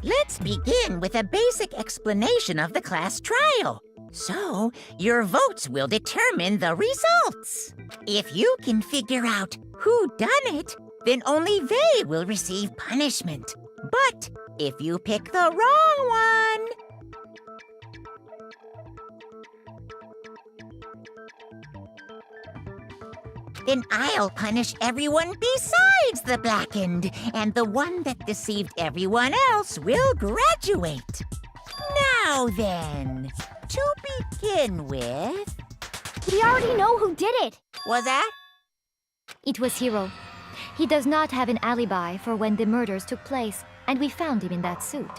Let's begin with a basic explanation of the class trial. So, your votes will determine the results. If you can figure out who done it, then only they will receive punishment. But if you pick the wrong one, then I'll punish everyone besides the blackened, and the one that deceived everyone else will graduate. Now then, to begin with... We already know who did it! Was that? It was Hiro. He does not have an alibi for when the murders took place, and we found him in that suit.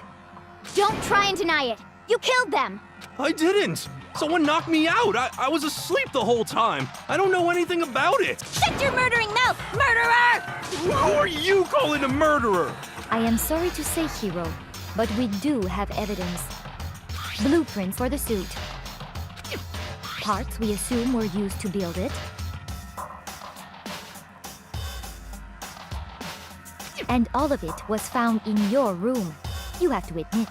Don't try and deny it! You killed them! I didn't! Someone knocked me out! I was asleep the whole time! I don't know anything about it! Shut your murdering mouth, murderer! Who are you calling a murderer? I am sorry to say, Hiro, but we do have evidence. Blueprints for the suit. Parts we assume were used to build it. And all of it was found in your room. You have to admit,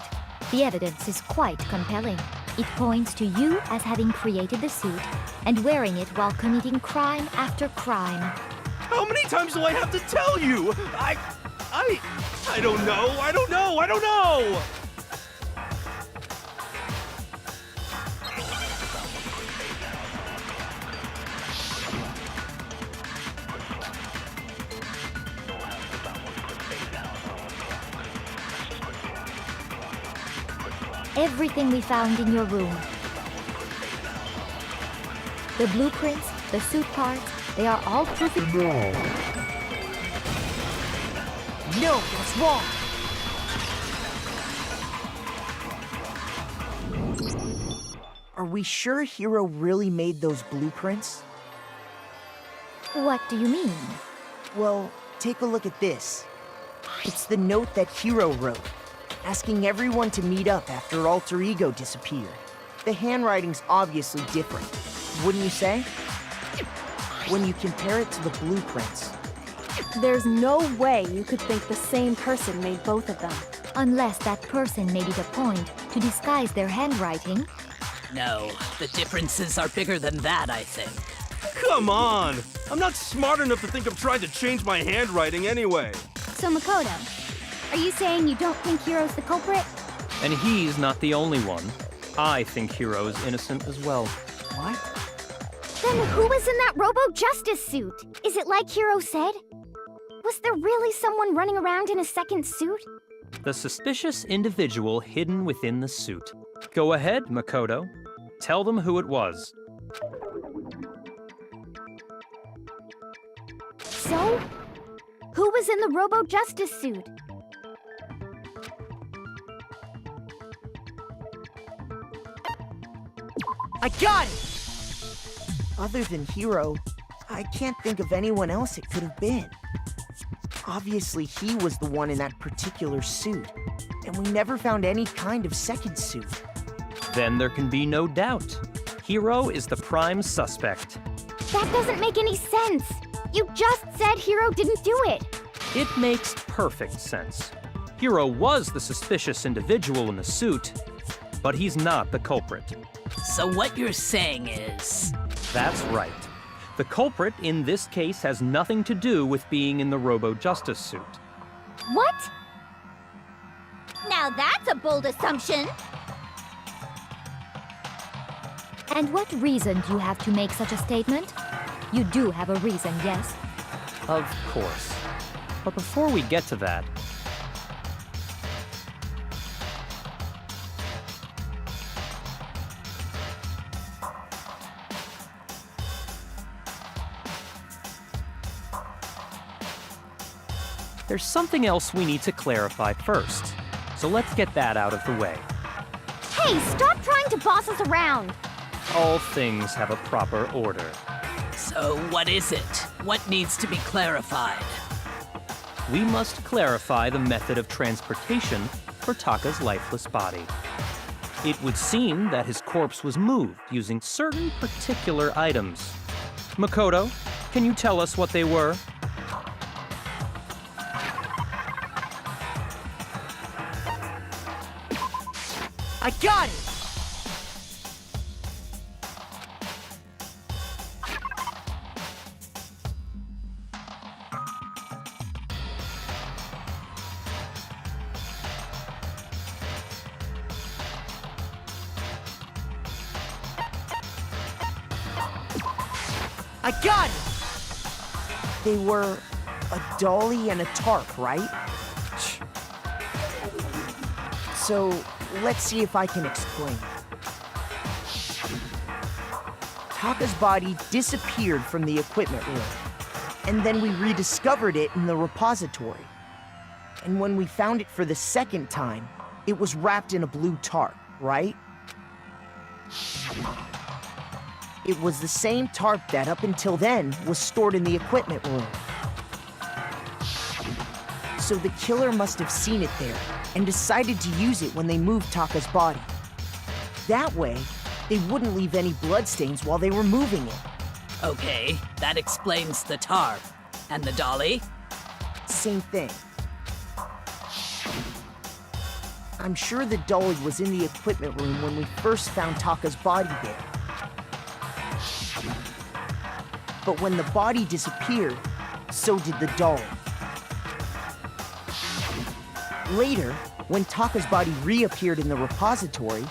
the evidence is quite compelling. It points to you as having created the suit and wearing it while committing crime after crime. How many times do I have to tell you? I don't know! Everything we found in your room. The blueprints, the suit parts, they are all proof. No, what's wrong? Are we sure Hiro really made those blueprints? What do you mean? Well, take a look at this. It's the note that Hiro wrote, asking everyone to meet up after Alter Ego disappeared. The handwriting's obviously different, wouldn't you say? When you compare it to the blueprints. There's no way you could think the same person made both of them. Unless that person made it a point to disguise their handwriting. No, the differences are bigger than that, I think. Come on! I'm not smart enough to think of trying to change my handwriting anyway. So Makoto, are you saying you don't think Hiro's the culprit? And he's not the only one. I think Hiro is innocent as well. What? Then who was in that Robo-Justice suit? Is it like Hiro said? Was there really someone running around in a second suit? The suspicious individual hidden within the suit. Go ahead, Makoto. Tell them who it was. So? Who was in the Robo-Justice suit? I got it! Other than Hiro, I can't think of anyone else it could have been. Obviously, he was the one in that particular suit, and we never found any kind of second suit. Then there can be no doubt. Hiro is the prime suspect. That doesn't make any sense! You just said Hiro didn't do it! It makes perfect sense. Hiro was the suspicious individual in the suit, but he's not the culprit. So what you're saying is... That's right. The culprit in this case has nothing to do with being in the Robo-Justice suit. What? Now that's a bold assumption. And what reason do you have to make such a statement? You do have a reason, yes? Of course. But before we get to that, there's something else we need to clarify first. So let's get that out of the way. Hey, stop trying to boss us around! All things have a proper order. So what is it? What needs to be clarified? We must clarify the method of transportation for Taka's lifeless body. It would seem that his corpse was moved using certain particular items. Makoto, can you tell us what they were? I got it! I got it! They were a dolly and a tarp, right? So, let's see if I can explain. Taka's body disappeared from the equipment room, and then we rediscovered it in the repository. And when we found it for the second time, it was wrapped in a blue tarp, right? It was the same tarp that, up until then, was stored in the equipment room. So the killer must have seen it there and decided to use it when they moved Taka's body. That way, they wouldn't leave any bloodstains while they were moving it. Okay, that explains the tarp. And the dolly? Same thing. I'm sure the dolly was in the equipment room when we first found Taka's body there. But when the body disappeared, so did the dolly. Later, when Taka's body reappeared in the repository,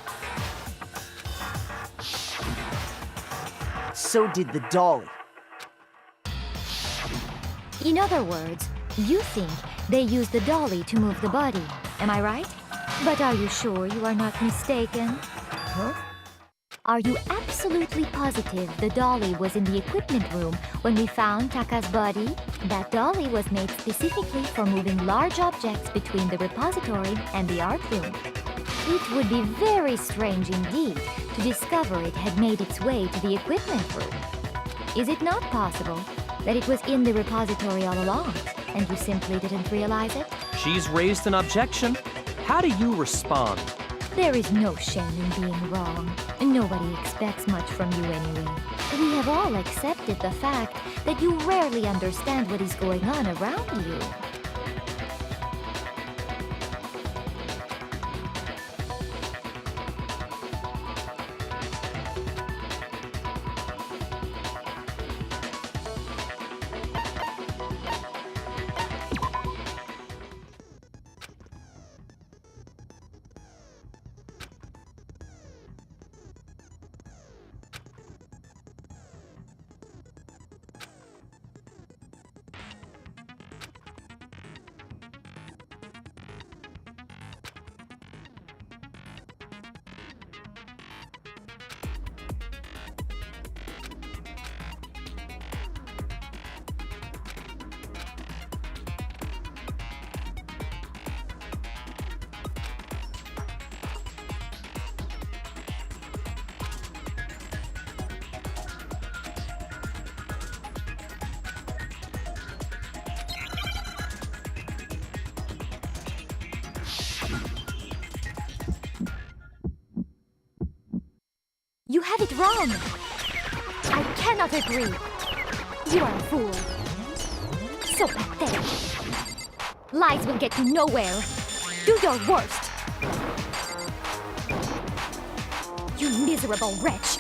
so did the dolly. In other words, you think they used the dolly to move the body, am I right? But are you sure you are not mistaken? Huh? Are you absolutely positive the dolly was in the equipment room when we found Taka's body? That dolly was made specifically for moving large objects between the repository and the art room. It would be very strange indeed to discover it had made its way to the equipment room. Is it not possible that it was in the repository all along, and you simply didn't realize it? She's raised an objection. How do you respond? There is no shame in being wrong. Nobody expects much from you anyway. We have all accepted the fact that you rarely understand what is going on around you. You have it wrong. I cannot agree. You are a fool. So pathetic. Lies will get you nowhere. Do your worst. You miserable wretch!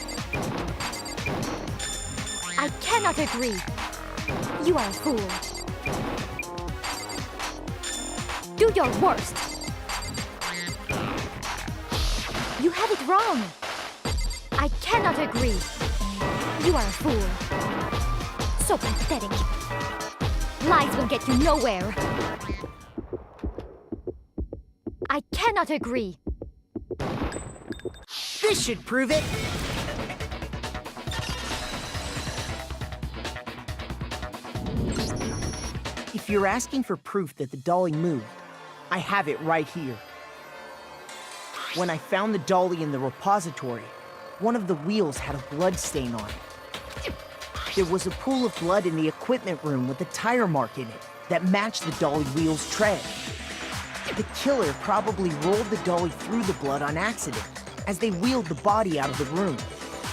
I cannot agree. You are a fool. Do your worst. You have it wrong. I cannot agree. You are a fool. So pathetic. Lies will get you nowhere. I cannot agree. This should prove it. If you're asking for proof that the dolly moved, I have it right here. When I found the dolly in the repository, one of the wheels had a blood stain on it. There was a pool of blood in the equipment room with a tire mark in it that matched the dolly wheel's tread. The killer probably rolled the dolly through the blood on accident as they wheeled the body out of the room.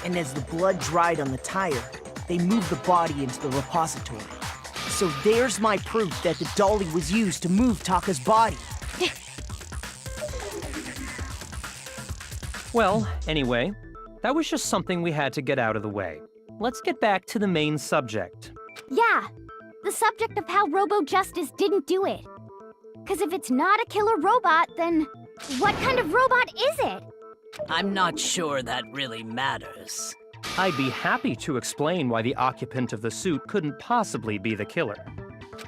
And as the blood dried on the tire, they moved the body into the repository. So there's my proof that the dolly was used to move Taka's body. Well, anyway, that was just something we had to get out of the way. Let's get back to the main subject. Yeah, the subject of how Robo-Justice didn't do it. Because if it's not a killer robot, then what kind of robot is it? I'm not sure that really matters. I'd be happy to explain why the occupant of the suit couldn't possibly be the killer.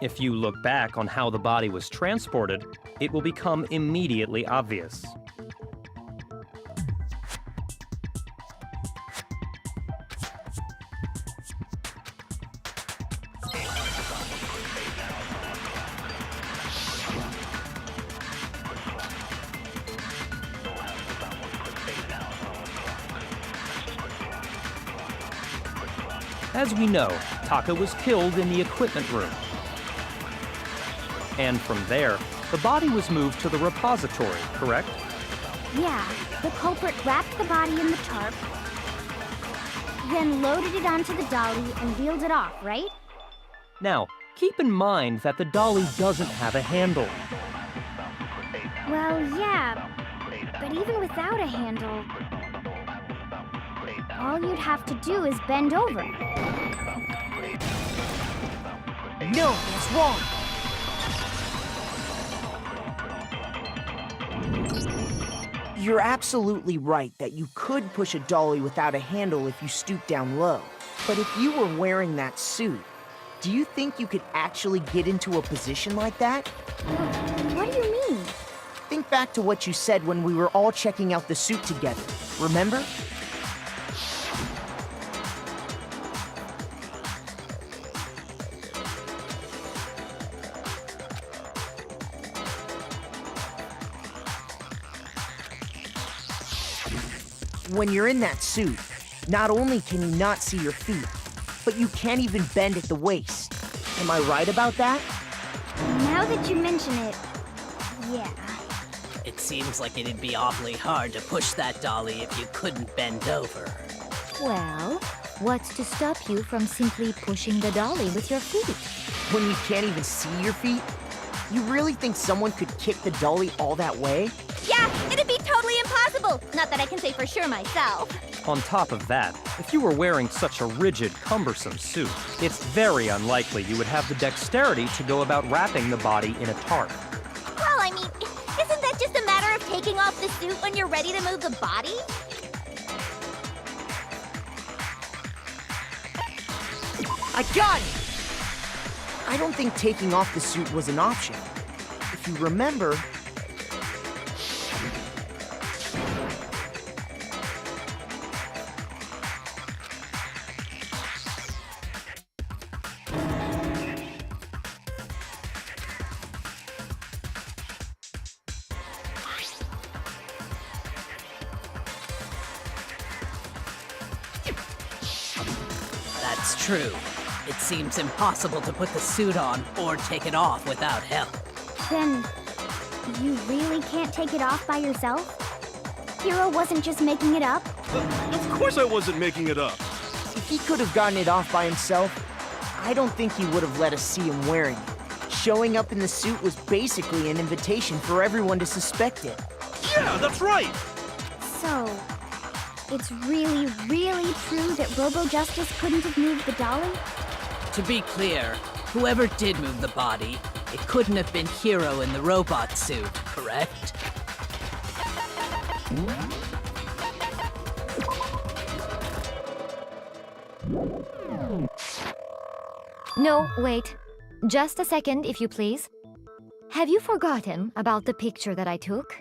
If you look back on how the body was transported, it will become immediately obvious. As we know, Taka was killed in the equipment room. And from there, the body was moved to the repository, correct? Yeah, the culprit wrapped the body in the tarp, then loaded it onto the dolly and wheeled it off, right? Now, keep in mind that the dolly doesn't have a handle. Well, yeah, but even without a handle, all you'd have to do is bend over. No, that's wrong. You're absolutely right that you could push a dolly without a handle if you stoop down low. But if you were wearing that suit, do you think you could actually get into a position like that? What do you mean? Think back to what you said when we were all checking out the suit together. Remember? When you're in that suit, not only can you not see your feet, but you can't even bend at the waist. Am I right about that? Now that you mention it, yeah. It seems like it'd be awfully hard to push that dolly if you couldn't bend over. Well, what's to stop you from simply pushing the dolly with your feet? When you can't even see your feet? You really think someone could kick the dolly all that way? Yeah, it'd be totally impossible. Not that I can say for sure myself. On top of that, if you were wearing such a rigid, cumbersome suit, it's very unlikely you would have the dexterity to go about wrapping the body in a tarp. Well, I mean, isn't that just a matter of taking off the suit when you're ready to move the body? I got it! I don't think taking off the suit was an option. If you remember, That's true. It seems impossible to put the suit on or take it off without help. Then, you really can't take it off by yourself? Hero wasn't just making it up? Of course I wasn't making it up. if he could have gotten it off by himself, I don't think he would have let us see him wearing it. Showing up in the suit was basically an invitation for everyone to suspect it. Yeah, that's right. So, It's really, really true that Robo Justice couldn't have moved the dolly? To be clear, whoever did move the body, it couldn't have been Hero in the robot suit, correct? No, wait. Just a second, if you please. Have you forgotten about the picture that I took?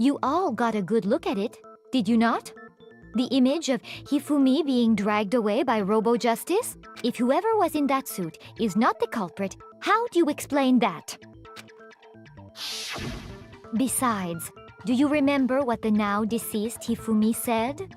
You all got a good look at it, did you not? The image of Hifumi being dragged away by Robo Justice? If whoever was in that suit is not the culprit, how do you explain that? Besides, do you remember what the now deceased Hifumi said?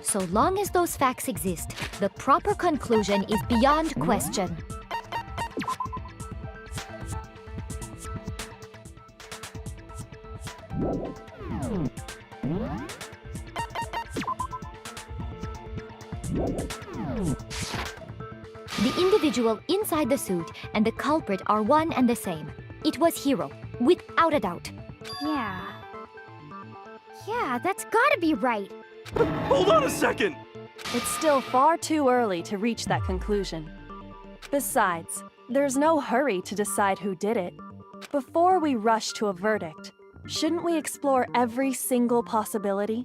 So long as those facts exist, the proper conclusion is beyond question. The individual inside the suit and the culprit are one and the same. It was Hero, without a doubt. Yeah. Yeah, that's gotta be right. Hold on a second! It's still far too early to reach that conclusion. Besides, there's no hurry to decide who did it. Before we rush to a verdict, shouldn't we explore every single possibility?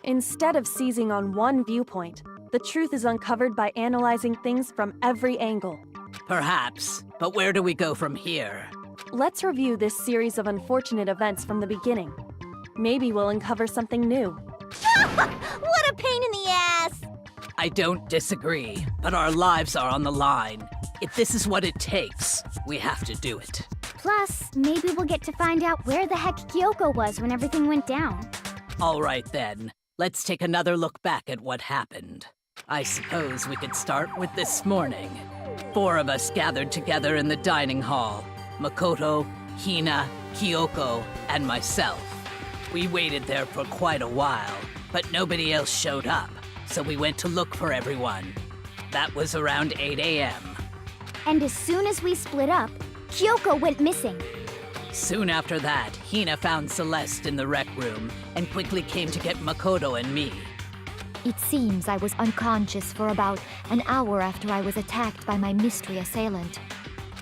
Instead of seizing on one viewpoint, the truth is uncovered by analyzing things from every angle. Perhaps, but where do we go from here? Let's review this series of unfortunate events from the beginning. Maybe we'll uncover something new. What a pain in the ass! I don't disagree, but our lives are on the line. If this is what it takes, we have to do it. Plus, maybe we'll get to find out where the heck Kyoko was when everything went down. All right then, let's take another look back at what happened. I suppose we could start with this morning. 4 of us gathered together in the dining hall. Makoto, Hina, Kyoko, and myself. We waited there for quite a while, but nobody else showed up, so we went to look for everyone. That was around 8 a.m. And as soon as we split up, Kyoko went missing. Soon after that, Hina found Celeste in the rec room and quickly came to get Makoto and me. It seems I was unconscious for about an hour after I was attacked by my mystery assailant.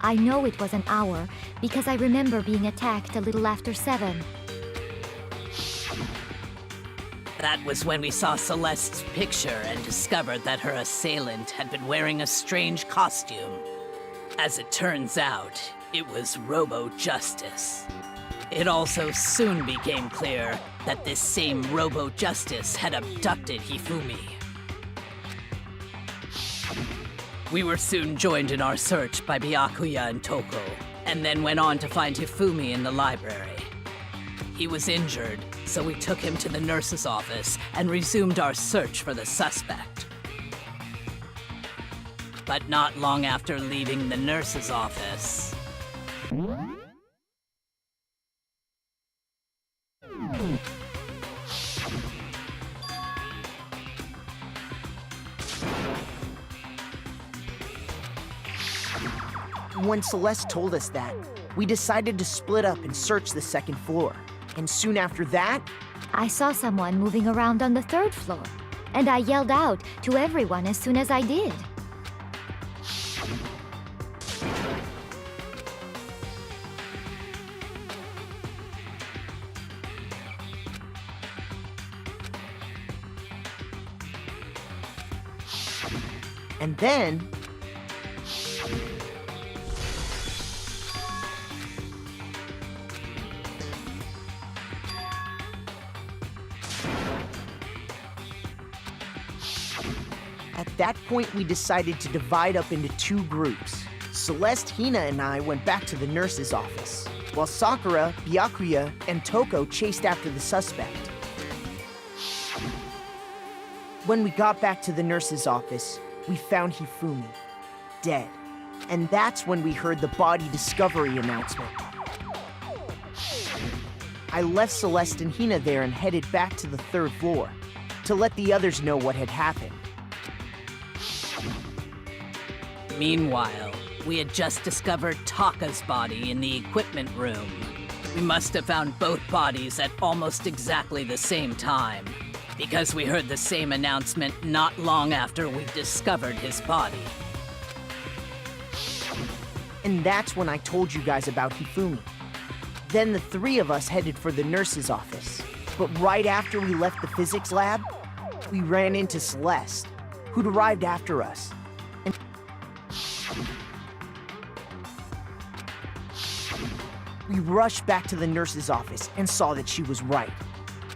I know it was an hour because I remember being attacked a little after 7. That was when we saw Celeste's picture and discovered that her assailant had been wearing a strange costume. As it turns out, it was Robo Justice. It also soon became clear that this same Robo Justice had abducted Hifumi. We were soon joined in our search by Byakuya and Toko, and then went on to find Hifumi in the library. He was injured, so we took him to the nurse's office and resumed our search for the suspect. But not long after leaving the nurse's office... When Celeste told us that, we decided to split up and search the second floor. And soon after that, I saw someone moving around on the 3rd floor, and I yelled out to everyone as soon as I did. and then... At that point, we decided to divide up into 2 groups. Celeste, Hina, and I went back to the nurse's office, while Sakura, Byakuya, and Toko chased after the suspect. When we got back to the nurse's office, we found Hifumi, dead. And that's when we heard the body discovery announcement. I left Celeste and Hina there and headed back to the 3rd floor to let the others know what had happened. Meanwhile, we had just discovered Taka's body in the equipment room. We must have found both bodies at almost exactly the same time, because we heard the same announcement not long after we discovered his body. And that's when I told you guys about Hifumi. Then the 3 of us headed for the nurse's office. But right after we left the physics lab, we ran into Celeste, who'd arrived after us. And we rushed back to the nurse's office and saw that she was right.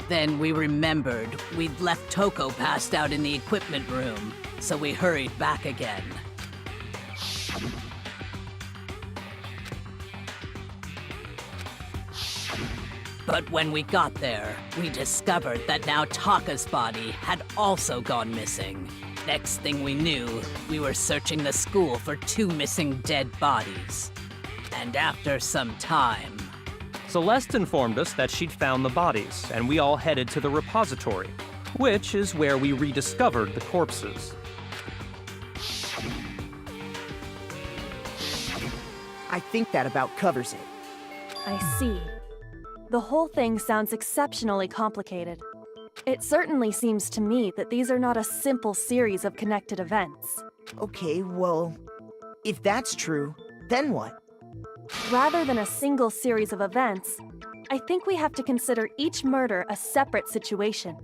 Then we remembered we'd left Toko passed out in the equipment room, so we hurried back again. But when we got there, we discovered that now Taka's body had also gone missing. Next thing we knew, we were searching the school for 2 missing dead bodies. And after some time... Celeste informed us that she'd found the bodies, and we all headed to the repository, which is where we rediscovered the corpses. I think that about covers it. I see. The whole thing sounds exceptionally complicated. It certainly seems to me that these are not a simple series of connected events. Okay, well, if that's true, then what? Rather than a single series of events, I think we have to consider each murder a separate situation.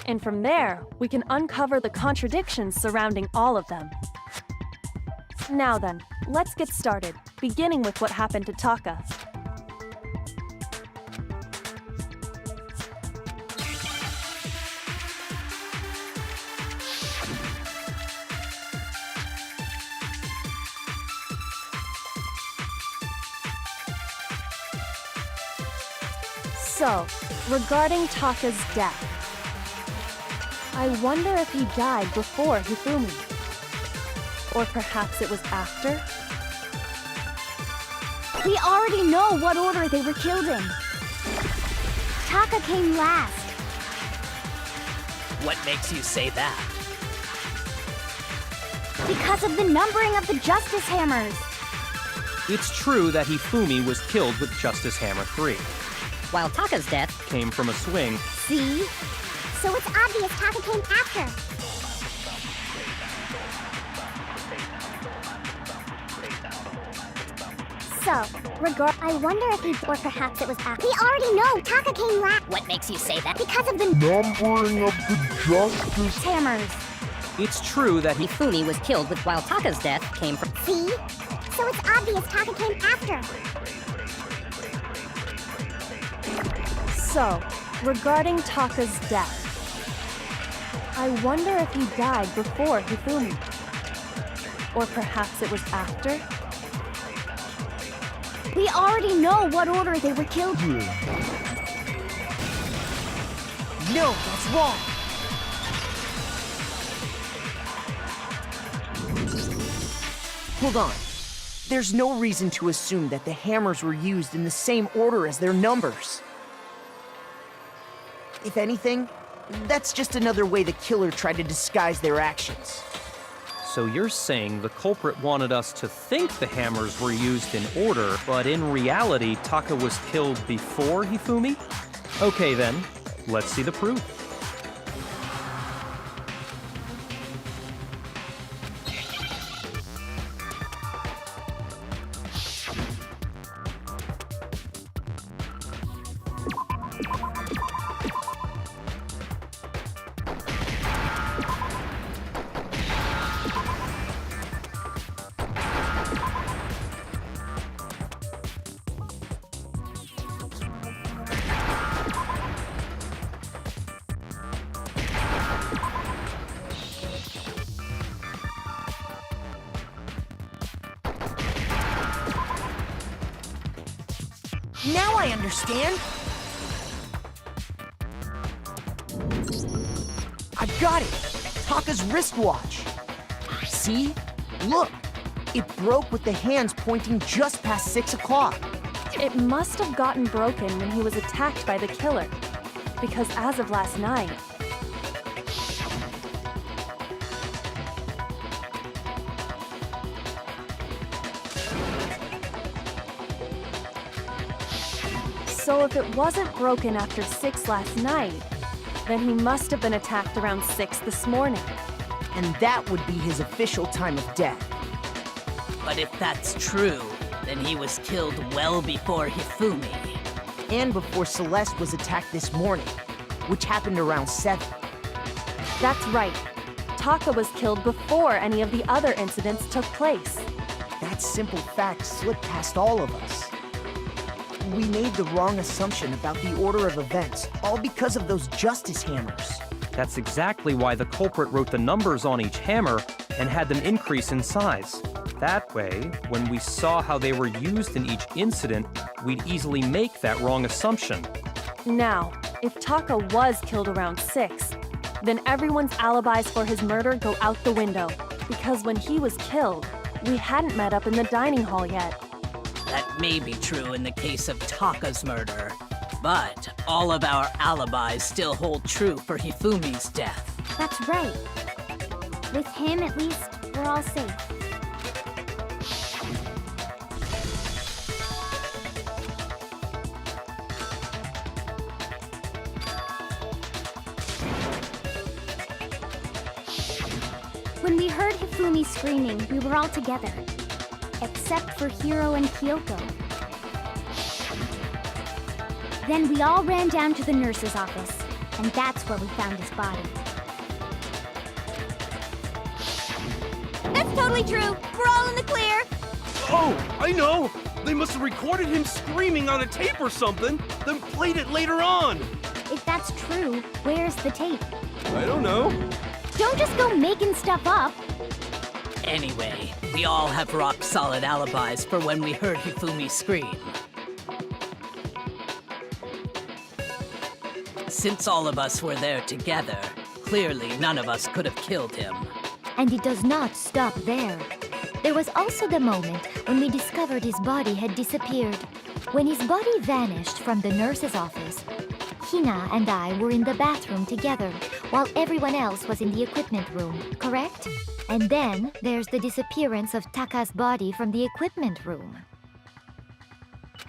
And from there, we can uncover the contradictions surrounding all of them. Now then, let's get started, beginning with what happened to Taka. So, regarding Taka's death, I wonder if he died before Hifumi. Or perhaps it was after? We already know what order they were killed in. Taka came last. What makes you say that? Because of the numbering of the Justice Hammers. It's true that Hifumi was killed with Justice Hammer 3. While Taka's death Came from a swing. See? So it's obvious Taka came after. So, I wonder if he, or perhaps it was after. We already know Taka came last. What makes you say that? Because of the Numbering of the Justice hammers. It's true that Hifumi was killed with while Taka's death came from... See? So it's obvious Taka came after. So, regarding Taka's death, I wonder if he died before Hifumi. Or perhaps it was after? We already know what order they were killed in. No, that's wrong! Hold on. There's no reason to assume that the hammers were used in the same order as their numbers. If anything, that's just another way the killer tried to disguise their actions. So you're saying the culprit wanted us to think the hammers were used in order, but in reality, Taka was killed before Hifumi? Okay then, let's see the proof. Now I understand! I've got it! Taka's wristwatch! See? Look! It broke with the hands pointing just past 6 o'clock. It must have gotten broken when he was attacked by the killer. Because as of last night, so if it wasn't broken after 6 last night, then he must have been attacked around 6 this morning. And that would be his official time of death. But if that's true, then he was killed well before Hifumi. And before Celeste was attacked this morning, which happened around 7. That's right. Taka was killed before any of the other incidents took place. That simple fact slipped past all of us. We made the wrong assumption about the order of events, all because of those justice hammers. That's exactly why the culprit wrote the numbers on each hammer and had them increase in size. That way, when we saw how they were used in each incident, we'd easily make that wrong assumption. Now, if Taka was killed around 6, then everyone's alibis for his murder go out the window. Because when he was killed, we hadn't met up in the dining hall yet. That may be true in the case of Taka's murder, but all of our alibis still hold true for Hifumi's death. That's right. With him, at least, we're all safe. When we heard Hifumi screaming, we were all together. Except for Hiro and Kyoko. Then we all ran down to the nurse's office, and that's where we found his body. That's totally true. We're all in the clear. Oh, I know! They must have recorded him screaming on a tape or something, then played it later on! If that's true, where's the tape? I don't know. Don't just go making stuff up. Anyway, we all have rock-solid alibis for when we heard Hifumi scream. Since all of us were there together, clearly none of us could have killed him. And it does not stop there. There was also the moment when we discovered his body had disappeared. When his body vanished from the nurse's office, Hina and I were in the bathroom together, while everyone else was in the equipment room, correct? And then there's the disappearance of Taka's body from the equipment room.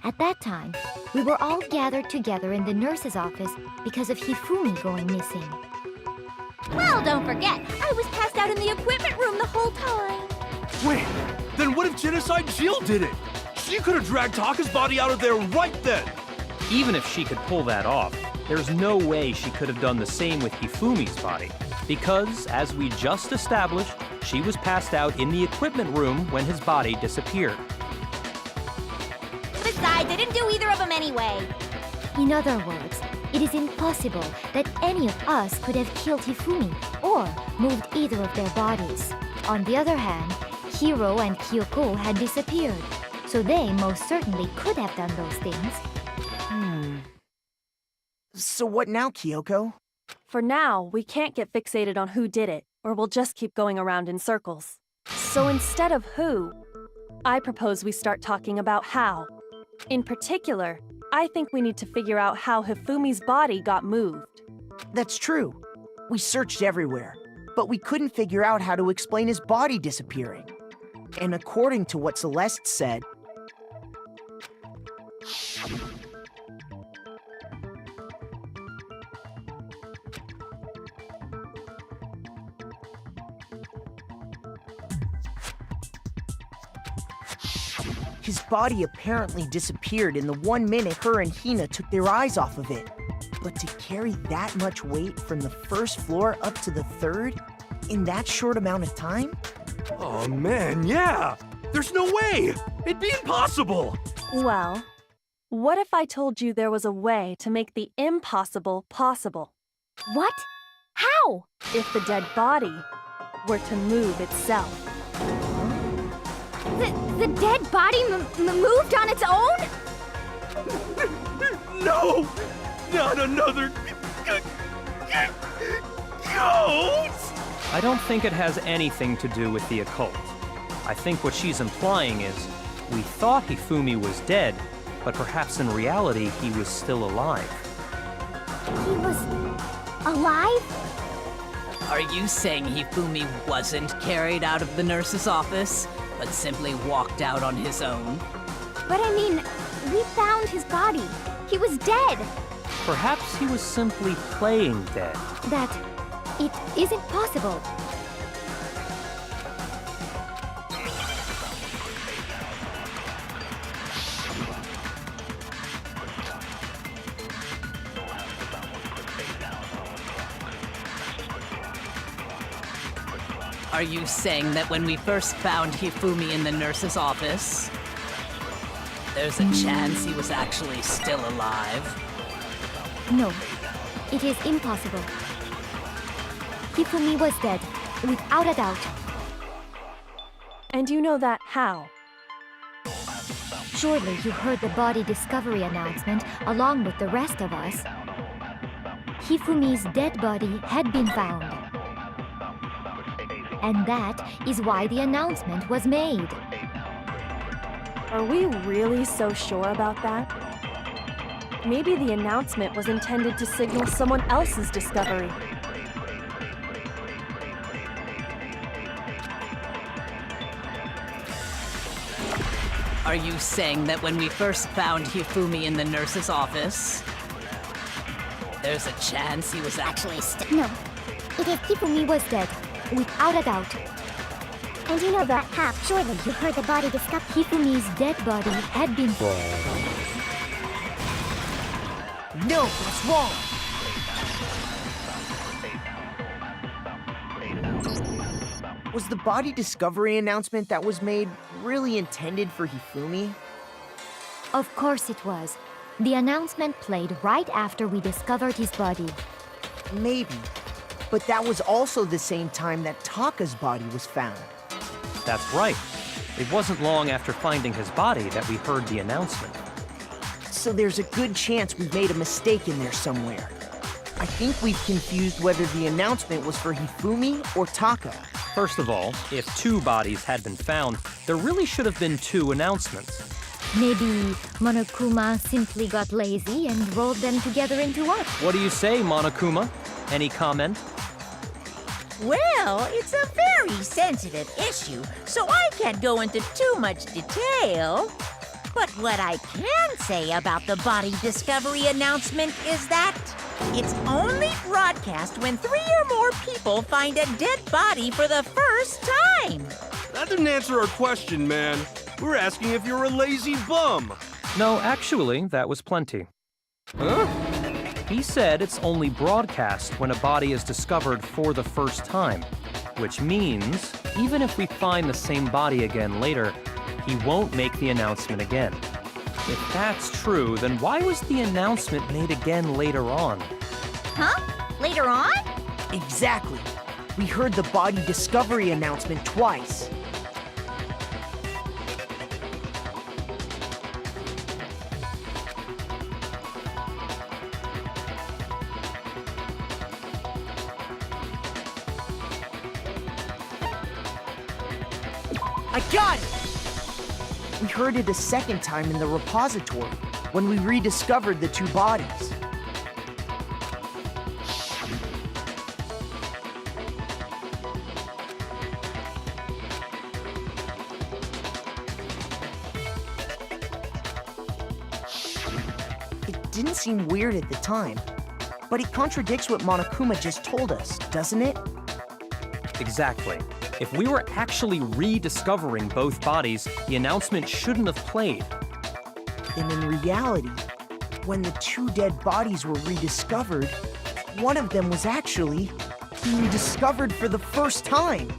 At that time, we were all gathered together in the nurse's office because of Hifumi going missing. Well, don't forget, I was passed out in the equipment room the whole time. Wait, then what if Genocide Jill did it? She could have dragged Taka's body out of there right then! Even if she could pull that off, there's no way she could have done the same with Hifumi's body. Because, as we just established, she was passed out in the equipment room when his body disappeared. Besides, I didn't do either of them anyway. In other words, it is impossible that any of us could have killed Hifumi or moved either of their bodies. On the other hand, Hiro and Kyoko had disappeared, so they most certainly could have done those things. So what now, Kyoko? For now, we can't get fixated on who did it, or we'll just keep going around in circles. So instead of who, I propose we start talking about how. In particular, I think we need to figure out how Hifumi's body got moved. That's true. We searched everywhere, but we couldn't figure out how to explain his body disappearing. And according to what Celeste said, his body apparently disappeared in the 1 minute her and Hina took their eyes off of it. But to carry that much weight from the first floor up to the 3rd in that short amount of time? Oh man, yeah! There's no way! It'd be impossible! Well, what if I told you there was a way to make the impossible possible? What? How? If the dead body were to move itself. The dead body moved on its own? No! Not another ghost! I don't think it has anything to do with the occult. I think what she's implying is, we thought Hifumi was dead, but perhaps in reality he was still alive. He was alive? Are you saying Hifumi wasn't carried out of the nurse's office, but simply walked out on his own? But I mean, we found his body. He was dead. Perhaps he was simply playing dead. That it isn't possible. Are you saying that when we first found Hifumi in the nurse's office, there's a chance he was actually still alive? No, it is impossible. Hifumi was dead, without a doubt. And you know that how? Surely you heard the body discovery announcement along with the rest of us. Hifumi's dead body had been found. And that is why the announcement was made. Are we really so sure about that? Maybe the announcement was intended to signal someone else's discovery. Are you saying that when we first found Hifumi in the nurse's office, there's a chance he was actually No. It is Hifumi was dead, without a doubt. And you know that how? Surely you heard the body discovered. Hifumi's dead body had been No, that's wrong! Was the body discovery announcement that was made really intended for Hifumi? Of course it was. The announcement played right after we discovered his body. Maybe. But that was also the same time that Taka's body was found. That's right. It wasn't long after finding his body that we heard the announcement. So there's a good chance we've made a mistake in there somewhere. I think we've confused whether the announcement was for Hifumi or Taka. First of all, if 2 bodies had been found, there really should have been 2 announcements. Maybe Monokuma simply got lazy and rolled them together into one. What do you say, Monokuma? Any comment? Well, it's a very sensitive issue, so I can't go into too much detail. But what I can say about the body discovery announcement is that it's only broadcast when 3 or more people find a dead body for the first time. That didn't answer our question, man. We're asking if you're a lazy bum. No, actually, that was plenty. Huh? He said it's only broadcast when a body is discovered for the first time, which means even if we find the same body again later, he won't make the announcement again. If that's true, then why was the announcement made again later on? Huh? Later on? Exactly. We heard the body discovery announcement twice. I got it! We heard it a second time in the repository, when we rediscovered the 2 bodies. It didn't seem weird at the time, but it contradicts what Monokuma just told us, doesn't it? Exactly. If we were actually rediscovering both bodies, the announcement shouldn't have played. Then in reality, when the 2 dead bodies were rediscovered, one of them was actually being discovered for the first time.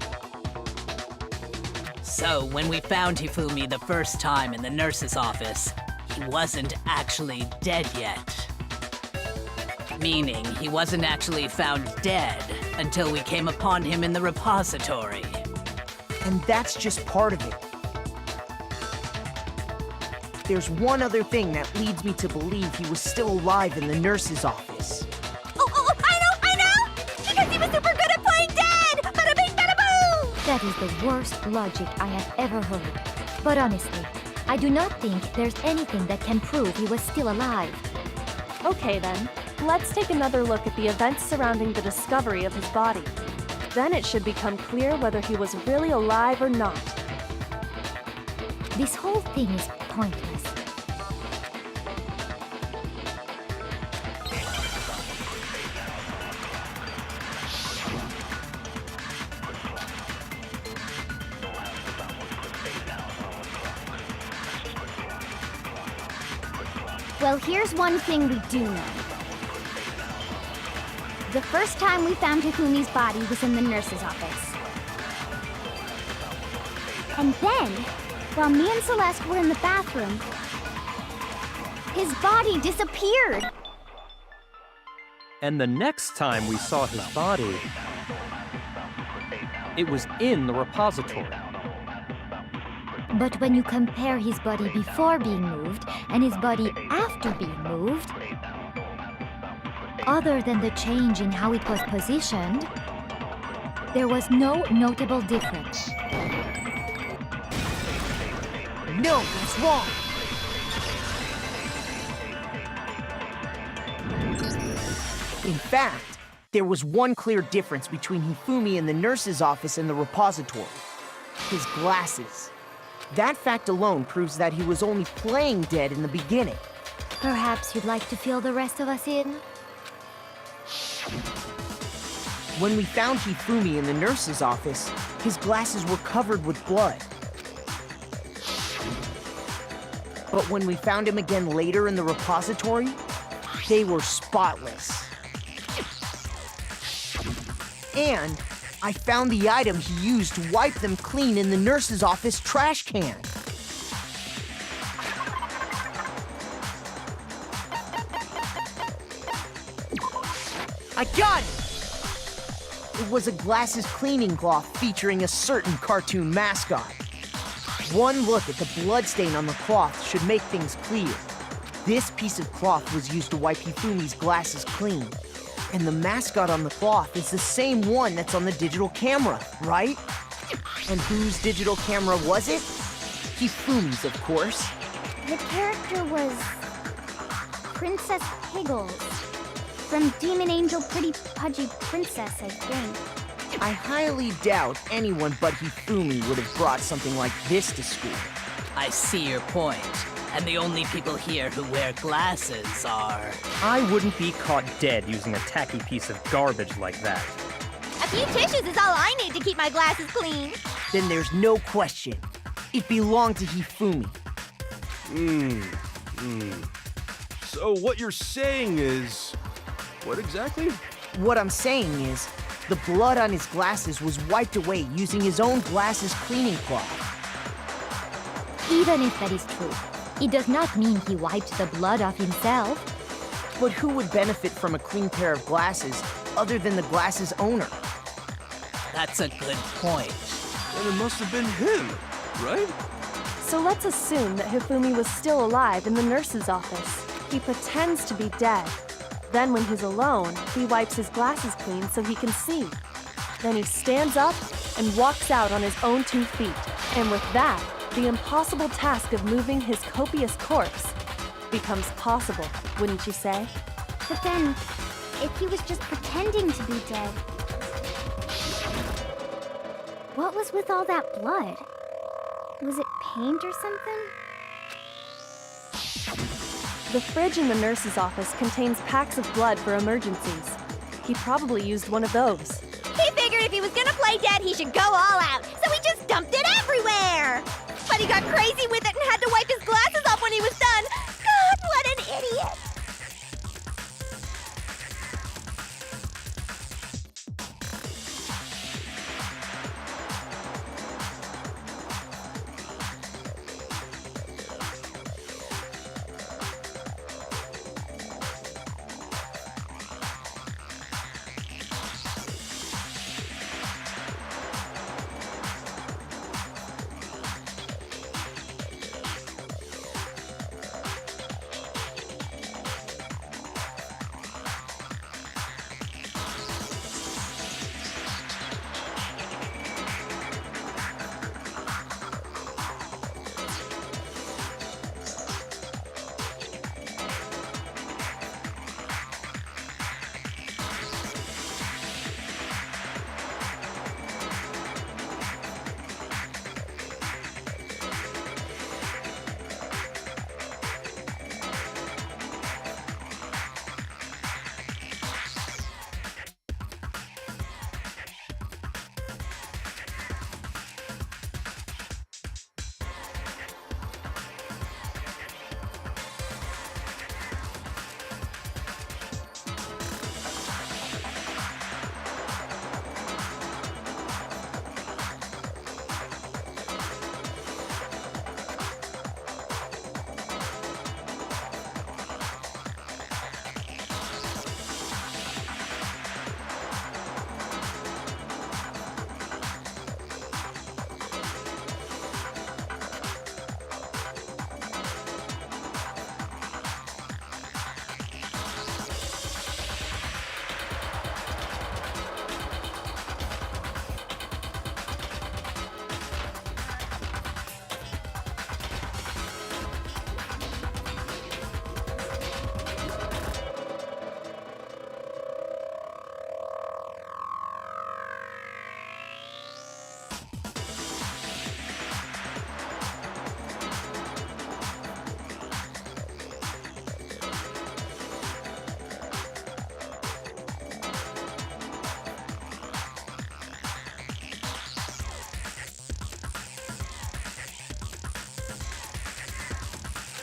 So, when we found Hifumi the first time in the nurse's office, he wasn't actually dead yet. Meaning, he wasn't actually found dead until we came upon him in the repository. And that's just part of it. There's one other thing that leads me to believe he was still alive in the nurse's office. Oh, I know! Because he was super good at playing dead! Bada bing, bada boom! That is the worst logic I have ever heard. But honestly, I do not think there's anything that can prove he was still alive. Okay then, let's take another look at the events surrounding the discovery of his body. Then it should become clear whether he was really alive or not. This whole thing is pointless. Well, here's one thing we do know. The first time we found Hifumi's body was in the nurse's office. And then, while me and Celeste were in the bathroom, his body disappeared. And the next time we saw his body, it was in the repository. But when you compare his body before being moved and his body after being moved, other than the change in how it was positioned, there was no notable difference. No, that's wrong! In fact, there was one clear difference between Hifumi in the nurse's office and the repository. His glasses. That fact alone proves that he was only playing dead in the beginning. Perhaps you'd like to fill the rest of us in? When we found Hifumi in the nurse's office, his glasses were covered with blood. But when we found him again later in the repository, they were spotless. And I found the item he used to wipe them clean in the nurse's office trash can. I got it! It was a glasses cleaning cloth featuring a certain cartoon mascot. One look at the bloodstain on the cloth should make things clear. This piece of cloth was used to wipe Hifumi's glasses clean. And the mascot on the cloth is the same one that's on the digital camera, right? And whose digital camera was it? Hifumi's, of course. The character was Princess Piggles from Demon Angel Pretty Pudgy Princess, I think. I highly doubt anyone but Hifumi would have brought something like this to school. I see your point. And the only people here who wear glasses are... I wouldn't be caught dead using a tacky piece of garbage like that. A few tissues is all I need to keep my glasses clean. Then there's no question. It belonged to Hifumi. So what you're saying is... what exactly? What I'm saying is, the blood on his glasses was wiped away using his own glasses cleaning cloth. Even if that is true, it does not mean he wiped the blood off himself. But who would benefit from a clean pair of glasses other than the glasses owner? That's a good point. Then it must have been him, right? So let's assume that Hifumi was still alive in the nurse's office. He pretends to be dead. Then when he's alone, he wipes his glasses clean so he can see. Then he stands up and walks out on his own 2 feet. And with that, the impossible task of moving his copious corpse becomes possible, wouldn't you say? But then, if he was just pretending to be dead, what was with all that blood? Was it paint or something? The fridge in the nurse's office contains packs of blood for emergencies. He probably used one of those. He figured if he was gonna play dead, he should go all out, so he just dumped it everywhere! But he got crazy with it and had to wipe his glasses off when he was done! God, what an idiot!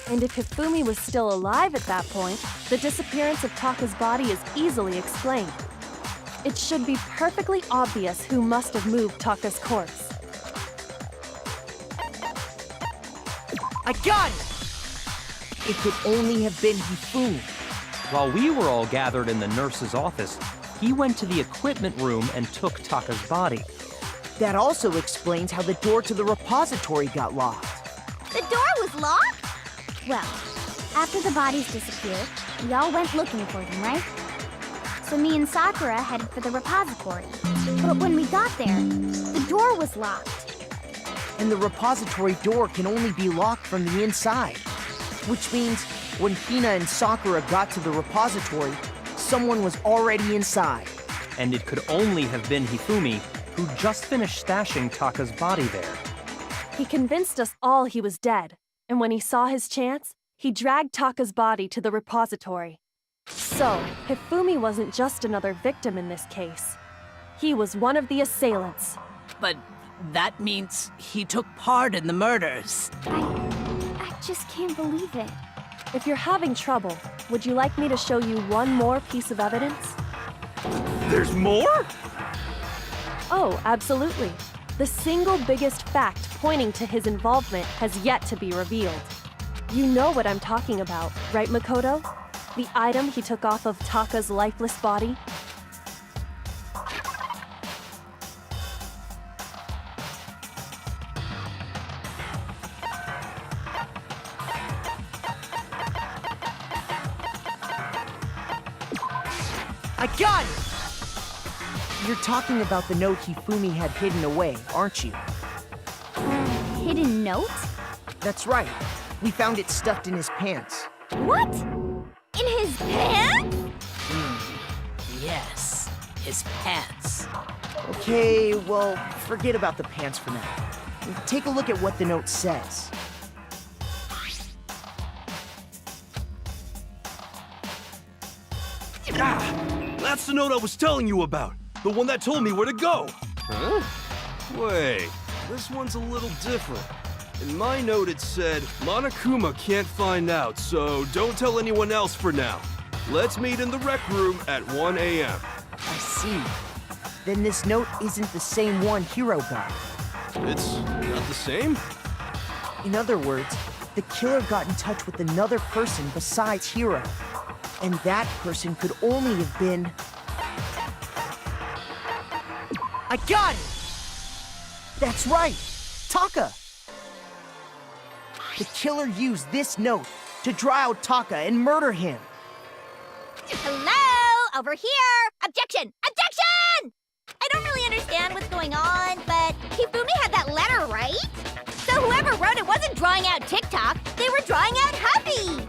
And if Hifumi was still alive at that point, the disappearance of Taka's body is easily explained. It should be perfectly obvious who must have moved Taka's corpse. I got it! It could only have been Hifumi. While we were all gathered in the nurse's office, he went to the equipment room and took Taka's body. That also explains how the door to the repository got locked. The door was locked? Well, after the bodies disappeared, we all went looking for them, right? So me and Sakura headed for the repository. But when we got there, the door was locked. And the repository door can only be locked from the inside. Which means when Hina and Sakura got to the repository, someone was already inside. And it could only have been Hifumi, who just finished stashing Taka's body there. He convinced us all he was dead, and when he saw his chance, he dragged Taka's body to the repository. So, Hifumi wasn't just another victim in this case. He was one of the assailants. But that means he took part in the murders. I just can't believe it. If you're having trouble, would you like me to show you one more piece of evidence? There's more? Oh, absolutely. The single biggest fact pointing to his involvement has yet to be revealed. You know what I'm talking about, right, Makoto? The item he took off of Taka's lifeless body? I got it! You're talking about the note Hifumi had hidden away, aren't you? Hidden note? That's right. We found it stuffed in his pants. What? In his pants? Yes, his pants. Okay, well, forget about the pants for now. Take a look at what the note says. Ah, that's the note I was telling you about. The one that told me where to go. Huh? Wait, this one's a little different. In my note it said, Monokuma can't find out, so don't tell anyone else for now. Let's meet in the rec room at 1 a.m. I see. Then this note isn't the same one Hiro got. It's not the same? In other words, the killer got in touch with another person besides Hiro. And that person could only have been... I got it! That's right! Taka! The killer used this note to draw out Taka and murder him. Hello? Over here! Objection! Objection! I don't really understand what's going on, but Hifumi had that letter, right? So whoever wrote it wasn't drawing out TikTok, they were drawing out Huffy!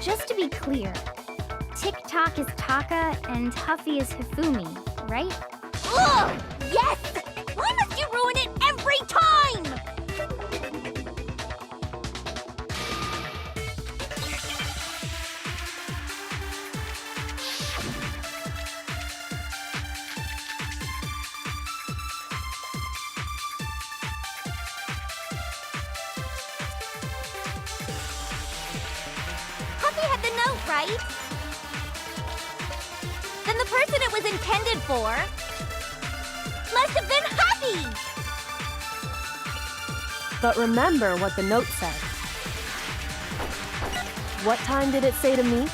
Just to be clear, TikTok is Taka and Huffy is Hifumi, right? Ugh! Yes! Why must you ruin it every time? Huffy had the note, right? Then the person it was intended for must have been Huffy! But remember what the note said. What time did it say to meet?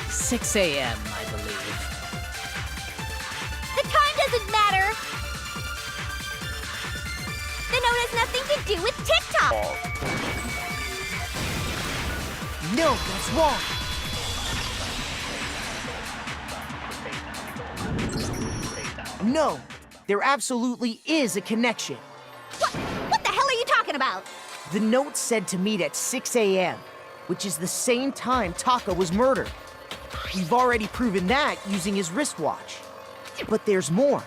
6 a.m., I believe. The time doesn't matter! The note has nothing to do with TikTok! No, that's wrong. No, there absolutely is a connection. What the hell are you talking about? The note said to meet at 6 a.m., which is the same time Taka was murdered. We've already proven that using his wristwatch. But there's more.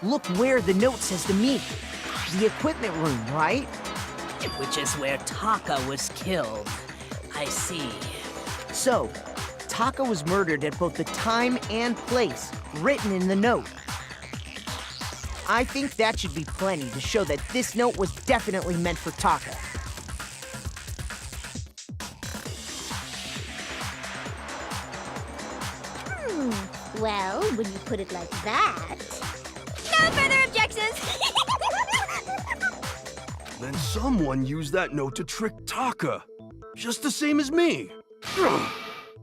Look where the note says to meet. The equipment room, right? Which is where Taka was killed. I see. So, Taka was murdered at both the time and place written in the note. I think that should be plenty to show that this note was definitely meant for Taka. Well, when you put it like that... No further objections! Then someone used that note to trick Taka. Just the same as me. Ugh.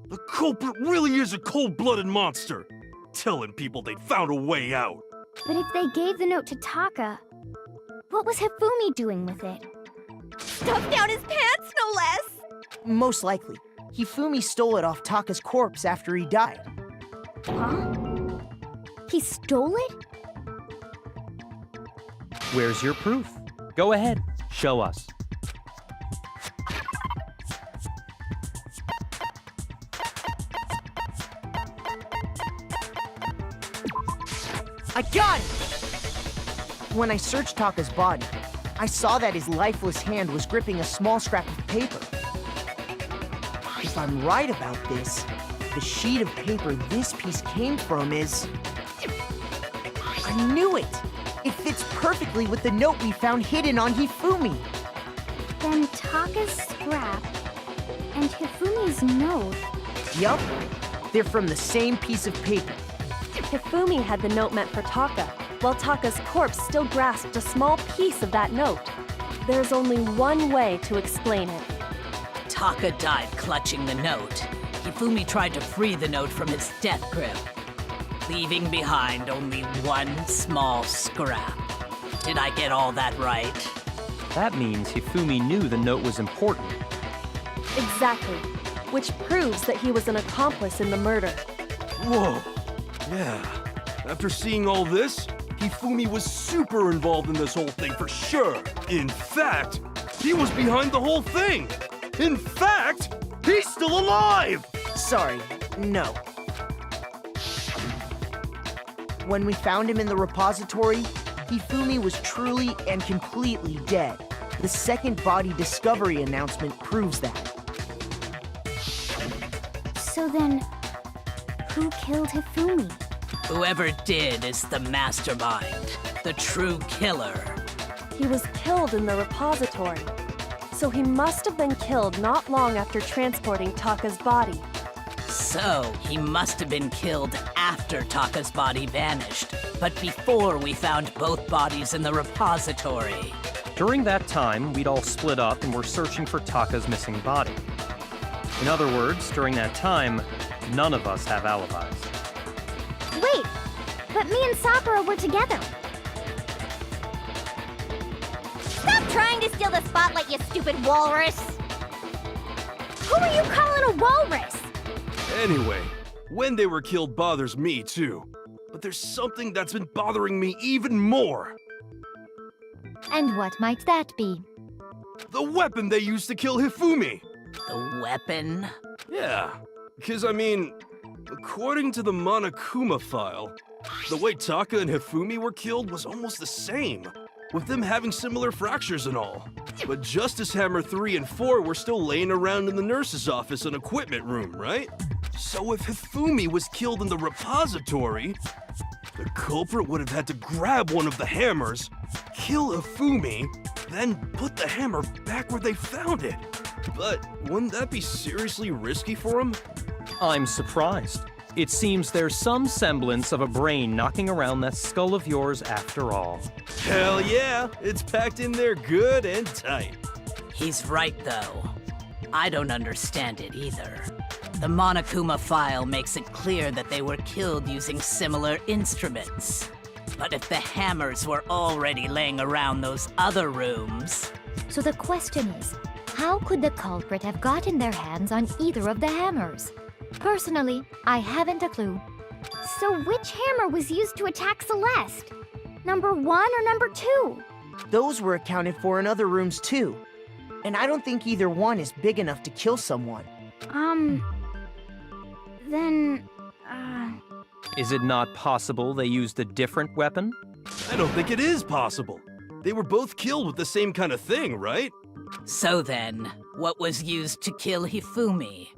The culprit really is a cold-blooded monster. Telling people they found a way out. But if they gave the note to Taka, what was Hifumi doing with it? Stuffed down his pants, no less! Most likely, Hifumi stole it off Taka's corpse after he died. Huh? He stole it? Where's your proof? Go ahead, show us. I got it! When I searched Taka's body, I saw that his lifeless hand was gripping a small scrap of paper. If I'm right about this, the sheet of paper this piece came from is... I knew it! It fits perfectly with the note we found hidden on Hifumi. Then Taka's scrap and Hifumi's note. Yup, they're from the same piece of paper. Hifumi had the note meant for Taka, while Taka's corpse still grasped a small piece of that note. There's only one way to explain it. Taka died clutching the note. Hifumi tried to free the note from his death grip, leaving behind only one small scrap. Did I get all that right? That means Hifumi knew the note was important. Exactly, which proves that he was an accomplice in the murder. Whoa. Yeah. After seeing all this, Hifumi was super involved in this whole thing for sure. In fact, he was behind the whole thing. In fact, he's still alive! Sorry, no. When we found him in the repository, Hifumi was truly and completely dead. The second body discovery announcement proves that. So then, who killed Hifumi? Whoever did is the mastermind, the true killer. He was killed in the repository, so he must have been killed not long after transporting Taka's body. So, he must have been killed after Taka's body vanished, but before we found both bodies in the repository. During that time, we'd all split up and were searching for Taka's missing body. In other words, during that time, none of us have alibis. Wait, but me and Sakura were together. Stop trying to steal the spotlight, you stupid walrus! Who are you calling a walrus? Anyway, when they were killed bothers me too. But there's something that's been bothering me even more. And what might that be? The weapon they used to kill Hifumi. The weapon? Yeah, because I mean, according to the Monokuma file, the way Taka and Hifumi were killed was almost the same, with them having similar fractures and all. But Justice Hammer 3 and 4 were still laying around in the nurse's office and equipment room, right? So if Hifumi was killed in the repository, the culprit would have had to grab one of the hammers, kill Hifumi, then put the hammer back where they found it. But wouldn't that be seriously risky for him? I'm surprised. It seems there's some semblance of a brain knocking around that skull of yours after all. Hell yeah, it's packed in there good and tight. He's right, though. I don't understand it either. The Monokuma file makes it clear that they were killed using similar instruments. But if the hammers were already laying around those other rooms... So the question is, how could the culprit have gotten their hands on either of the hammers? Personally, I haven't a clue. So which hammer was used to attack Celeste? Number 1 or number 2? Those were accounted for in other rooms too. And I don't think either one is big enough to kill someone. Then, Is it not possible they used a different weapon? I don't think it is possible. They were both killed with the same kind of thing, right? So then, what was used to kill Hifumi?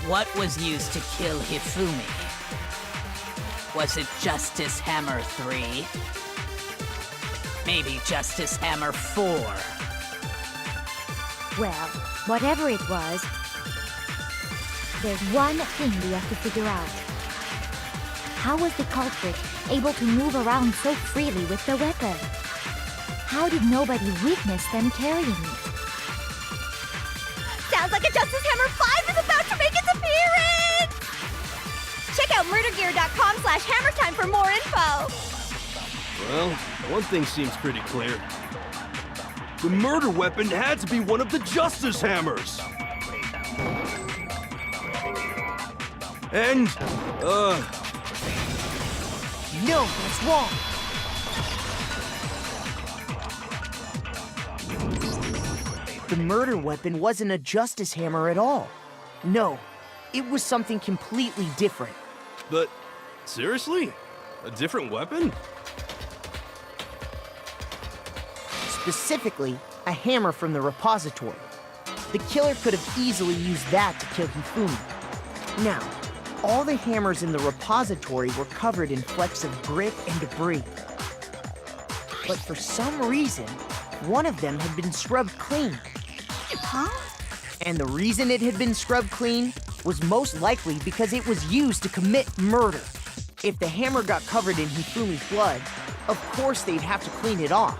What was used to kill Hifumi? Was it Justice Hammer 3? Maybe Justice Hammer 4? Well, whatever it was, there's one thing we have to figure out. How was the culprit able to move around so freely with the weapon? How did nobody witness them carrying it? Sounds like a Justice Hammer 5 is about to make its appearance! Check out murdergear.com/hammertime for more info! Well, one thing seems pretty clear. The murder weapon had to be one of the Justice Hammers! And, No, that's wrong. The murder weapon wasn't a justice hammer at all. No, it was something completely different. but seriously? A different weapon? Specifically, a hammer from the repository. The killer could have easily used that to kill Hifumi. Now, all the hammers in the repository were covered in flecks of grit and debris. But for some reason, one of them had been scrubbed clean. Huh? And the reason it had been scrubbed clean was most likely because it was used to commit murder. If the hammer got covered in Hifumi's blood, of course they'd have to clean it off.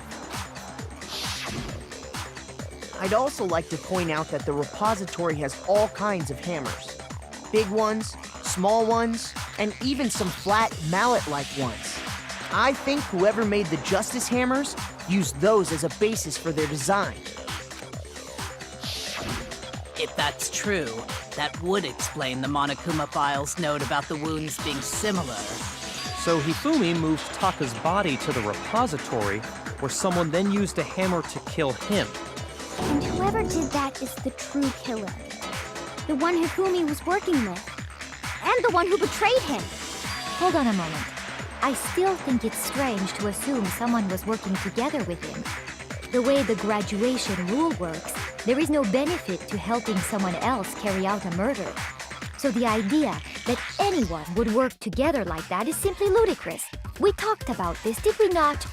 I'd also like to point out that the repository has all kinds of hammers. Big ones, small ones, and even some flat mallet-like ones. I think whoever made the Justice Hammers used those as a basis for their design. If that's true, that would explain the Monokuma file's note about the wounds being similar. So Hifumi moved Taka's body to the repository, where someone then used a hammer to kill him. And whoever did that is the true killer. The one Hifumi was working with. And the one who betrayed him. Hold on a moment. I still think it's strange to assume someone was working together with him. The way the graduation rule works, there is no benefit to helping someone else carry out a murder. So the idea that anyone would work together like that is simply ludicrous. We talked about this, did we not?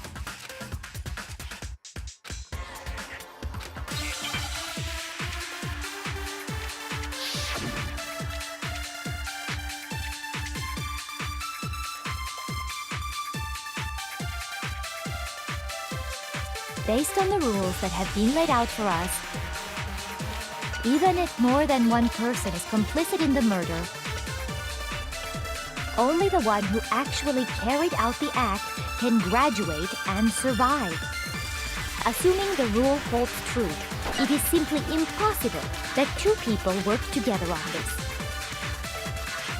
Based on the rules that have been laid out for us, even if more than one person is complicit in the murder, only the one who actually carried out the act can graduate and survive. Assuming the rule holds true, it is simply impossible that two people work together on this.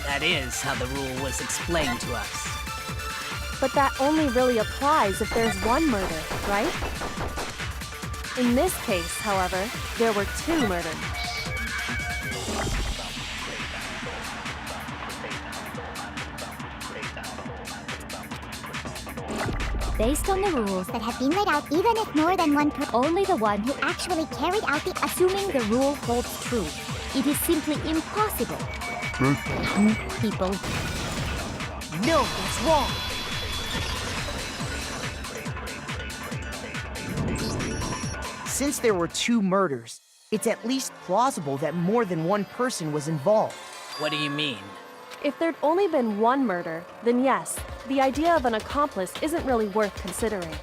That is how the rule was explained to us. But that only really applies if there's one murder, right? In this case, however, there were two murders. Based on the rules That have been laid out even if more than one person only the one who actually carried out the assuming the rule holds true, it is simply impossible. People. No, that's wrong. since there were 2 murders, it's at least plausible that more than one person was involved. What do you mean? If there'd only been one murder, then yes, the idea of an accomplice isn't really worth considering.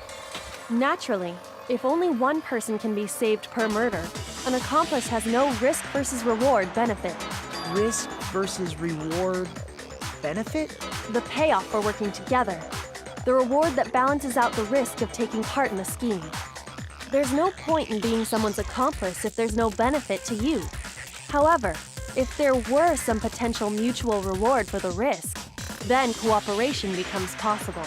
Naturally, if only one person can be saved per murder, an accomplice has no risk versus reward benefit. Risk versus reward benefit? The payoff for working together. The reward that balances out the risk of taking part in a scheme. There's no point in being someone's accomplice if there's no benefit to you. However, if there were some potential mutual reward for the risk, then cooperation becomes possible.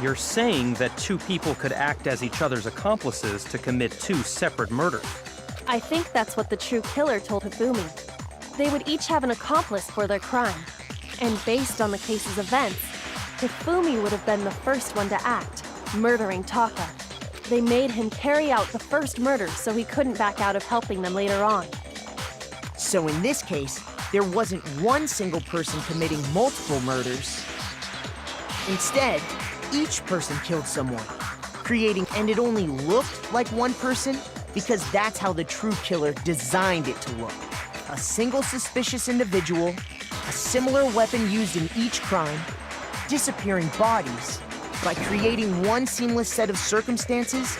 You're saying that 2 people could act as each other's accomplices to commit 2 separate murders. I think that's what the true killer told Hifumi. They would each have an accomplice for their crime. And based on the case's events, Hifumi would have been the first one to act, murdering Taka. They made him carry out the first murder so he couldn't back out of helping them later on. So in this case, there wasn't one single person committing multiple murders. Instead, each person killed someone, creating, and it only looked like one person because that's how the true killer designed it to look. A single suspicious individual, a similar weapon used in each crime, disappearing bodies. By creating one seamless set of circumstances,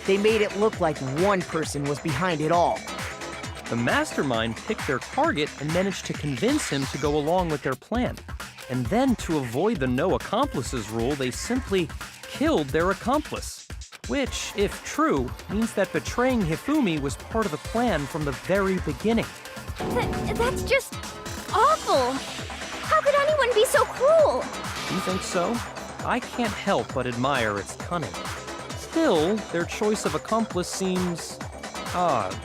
they made it look like one person was behind it all. The mastermind picked their target and managed to convince him to go along with their plan. And then, to avoid the no accomplices rule, they simply killed their accomplice. Which, if true, means that betraying Hifumi was part of the plan from the very beginning. That's just awful. How could anyone be so cruel? You think so? I can't help but admire its cunning. Still, their choice of accomplice seems odd.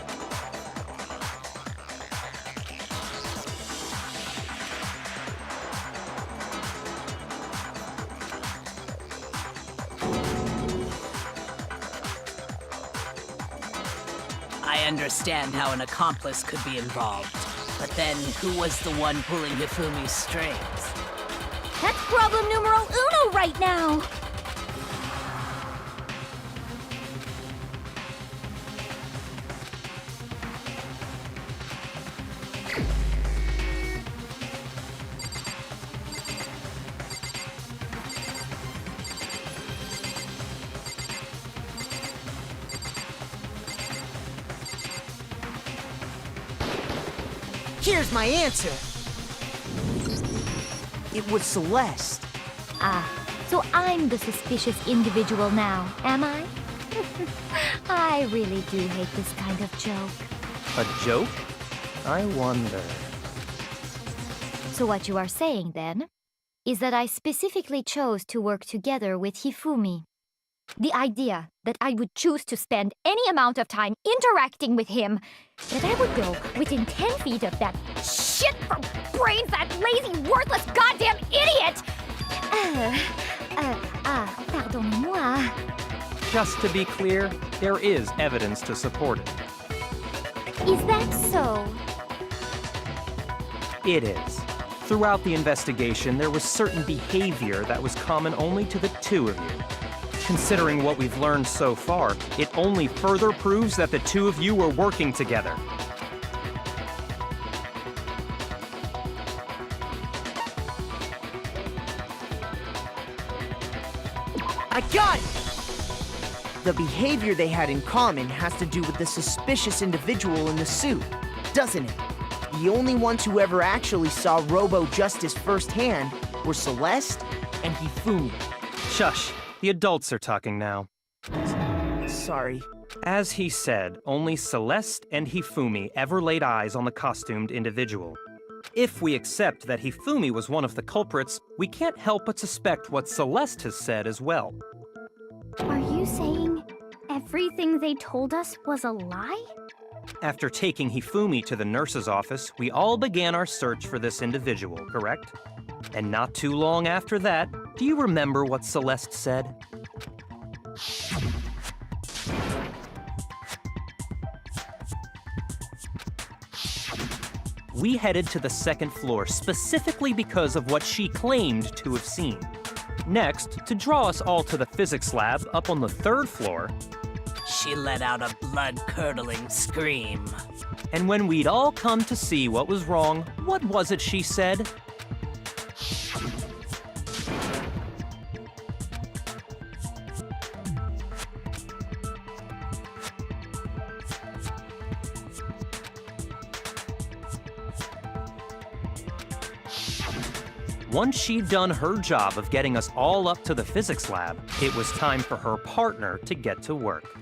I understand how an accomplice could be involved. But then, who was the one pulling Hifumi's strings? That's problem numero uno right now. Here's my answer. It was Celeste. Ah, so I'm the suspicious individual now, am I? I really do hate this kind of joke. A joke? I wonder. So what you are saying, then, is that I specifically chose to work together with Hifumi. The idea that I would choose to spend any amount of time interacting with him, that I would go within 10 feet of that shit for brains, that lazy, worthless goddamn idiot! Pardonnez-moi. Just to be clear, there is evidence to support it. Is that so? It is. Throughout the investigation, there was certain behavior that was common only to the 2 of you. Considering what we've learned so far, it only further proves that the 2 of you were working together. I got it! The behavior they had in common has to do with the suspicious individual in the suit, doesn't it? The only ones who ever actually saw Robo-Justice firsthand were Celeste and Hifumi. Shush, the adults are talking now. Sorry. As he said, only Celeste and Hifumi ever laid eyes on the costumed individual. If we accept that Hifumi was one of the culprits, we can't help but suspect what Celeste has said as well. Are you saying everything they told us was a lie? After taking Hifumi to the nurse's office, we all began our search for this individual, correct? And not too long after that, do you remember what Celeste said? We headed to the 2nd floor specifically because of what she claimed to have seen. Next, to draw us all to the physics lab up on the 3rd floor, she let out a blood-curdling scream. And when we'd all come to see what was wrong, what was it she said? Once she'd done her job of getting us all up to the physics lab, it was time for her partner to get to work.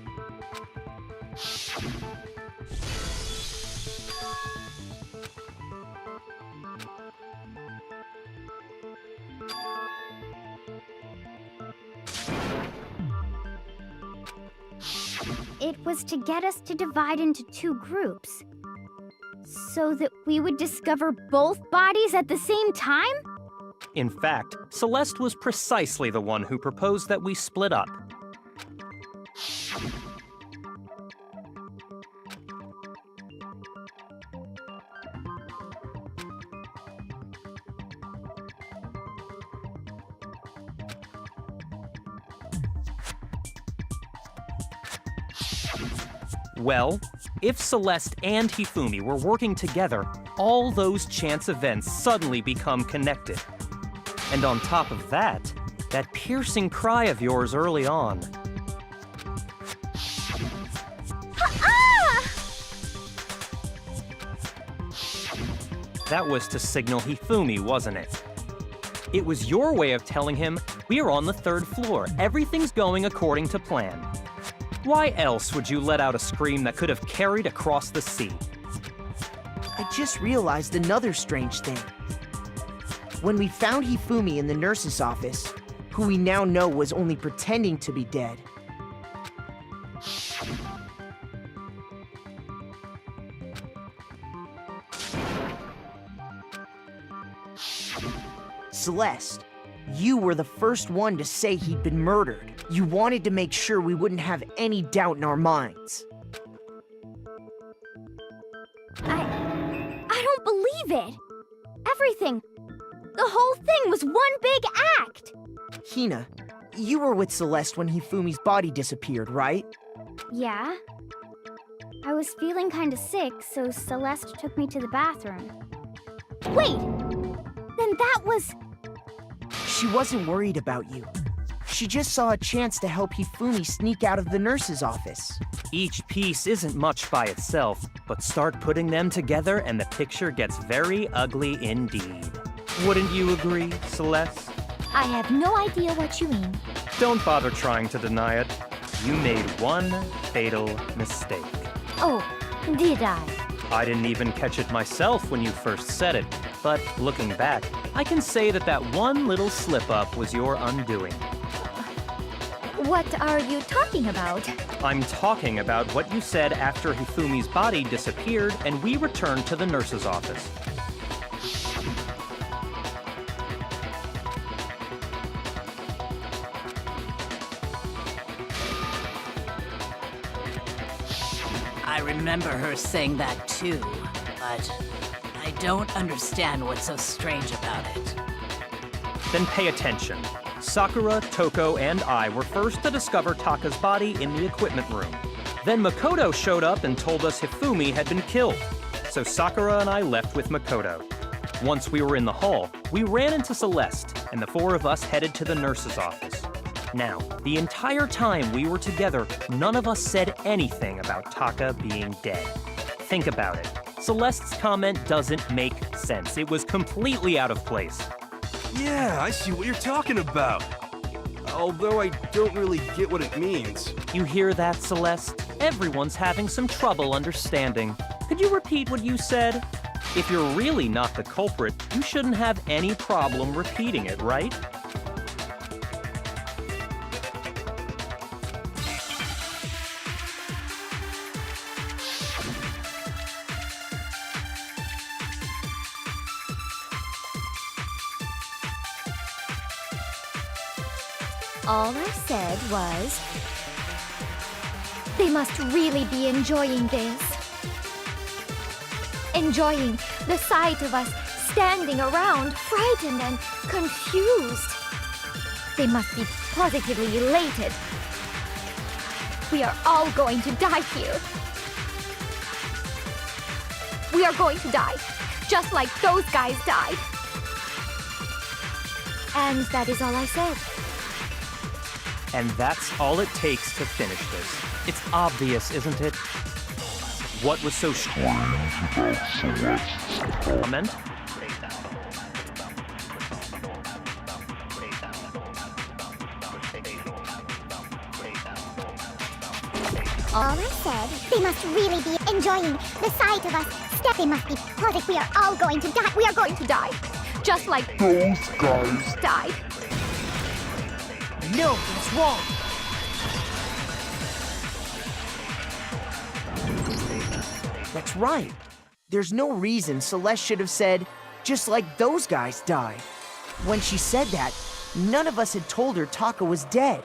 It was to get us to divide into two groups, so that we would discover both bodies at the same time? In fact, Celeste was precisely the one who proposed that we split up. Well, if Celeste and Hifumi were working together, all those chance events suddenly become connected. And on top of that, that piercing cry of yours early on. That was to signal Hifumi, wasn't it? It was your way of telling him, we're on the 3rd floor, everything's going according to plan. Why else would you let out a scream that could have carried across the sea? I just realized another strange thing. When we found Hifumi in the nurse's office, who we now know was only pretending to be dead, Celeste, you were the first one to say he'd been murdered. You wanted to make sure we wouldn't have any doubt in our minds. I don't believe it. Everything, the whole thing was one big act. Hina, you were with Celeste when Hifumi's body disappeared, right? Yeah. I was feeling kinda sick, so Celeste took me to the bathroom. Wait! Then that was... She wasn't worried about you. She just saw a chance to help Hifumi sneak out of the nurse's office. Each piece isn't much by itself, but start putting them together and the picture gets very ugly indeed. Wouldn't you agree, Celeste? I have no idea what you mean. Don't bother trying to deny it. You made one fatal mistake. Oh, did I? I didn't even catch it myself when you first said it, but looking back, I can say that that one little slip-up was your undoing. What are you talking about? I'm talking about what you said after Hifumi's body disappeared and we returned to the nurse's office. I remember her saying that too, but I don't understand what's so strange about it. Then pay attention. Sakura, Toko, and I were first to discover Taka's body in the equipment room. Then Makoto showed up and told us Hifumi had been killed. So Sakura and I left with Makoto. Once we were in the hall, we ran into Celeste, and the four of us headed to the nurse's office. Now, the entire time we were together, none of us said anything about Taka being dead. Think about it. Celeste's comment doesn't make sense. It was completely out of place. Yeah, I see what you're talking about. Although I don't really get what it means. You hear that, Celeste? Everyone's having some trouble understanding. Could you repeat what you said? If you're really not the culprit, you shouldn't have any problem repeating it, right? All I said was... They must really be enjoying this. Enjoying the sight of us standing around, frightened and confused. They must be positively elated. We are all going to die here. We are going to die, just like those guys died. And that is all I said. And that's all it takes to finish this. It's obvious, isn't it? What was so comment? All I said, they must really be enjoying the sight of us. They must be positive we are all going to die. We are going to die, just like Those guys. died. No, that's wrong. That's right. There's no reason Celeste should have said, just like those guys died. When she said that, none of us had told her Taka was dead.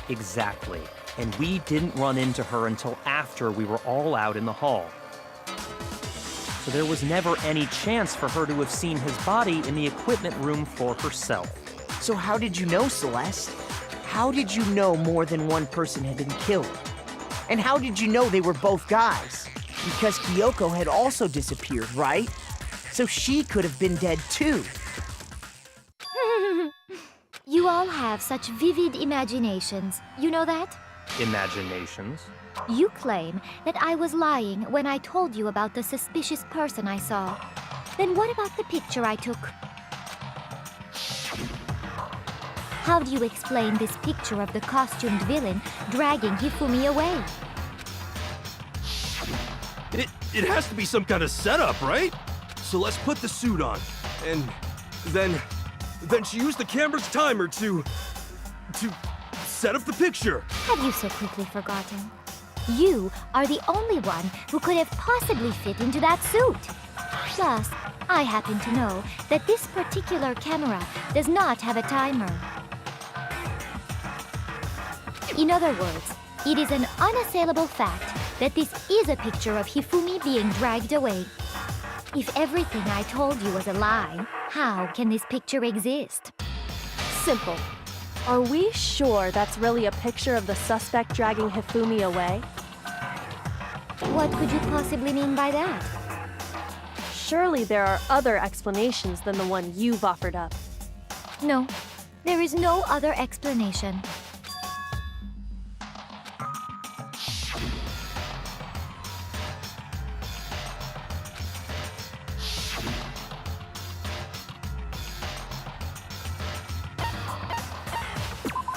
Exactly. And we didn't run into her until after we were all out in the hall. So there was never any chance for her to have seen his body in the equipment room for herself. So how did you know, Celeste? How did you know more than one person had been killed? And how did you know they were both guys? Because Kyoko had also disappeared, right? So she could have been dead too. You all have such vivid imaginations. You know that? Imaginations. You claim that I was lying when I told you about the suspicious person I saw. Then what about the picture I took? How do you explain this picture of the costumed villain dragging Hifumi away? It has to be some kind of setup, right? So let's put the suit on. And then she used the camera's timer to set up the picture. Have you so quickly forgotten? You are the only one who could have possibly fit into that suit. Plus, I happen to know that this particular camera does not have a timer. In other words, it is an unassailable fact that this is a picture of Hifumi being dragged away. If everything I told you was a lie, how can this picture exist? Simple. Are we sure that's really a picture of the suspect dragging Hifumi away? What could you possibly mean by that? Surely there are other explanations than the one you've offered up. No, there is no other explanation.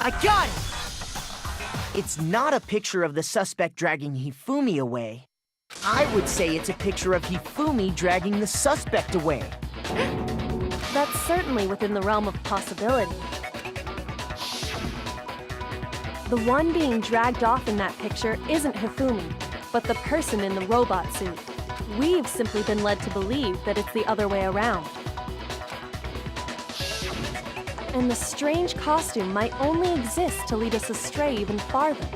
I got it! It's not a picture of the suspect dragging Hifumi away. I would say it's a picture of Hifumi dragging the suspect away. That's certainly within the realm of possibility. The one being dragged off in that picture isn't Hifumi, but the person in the robot suit. We've simply been led to believe that it's the other way around. And the strange costume might only exist to lead us astray even farther.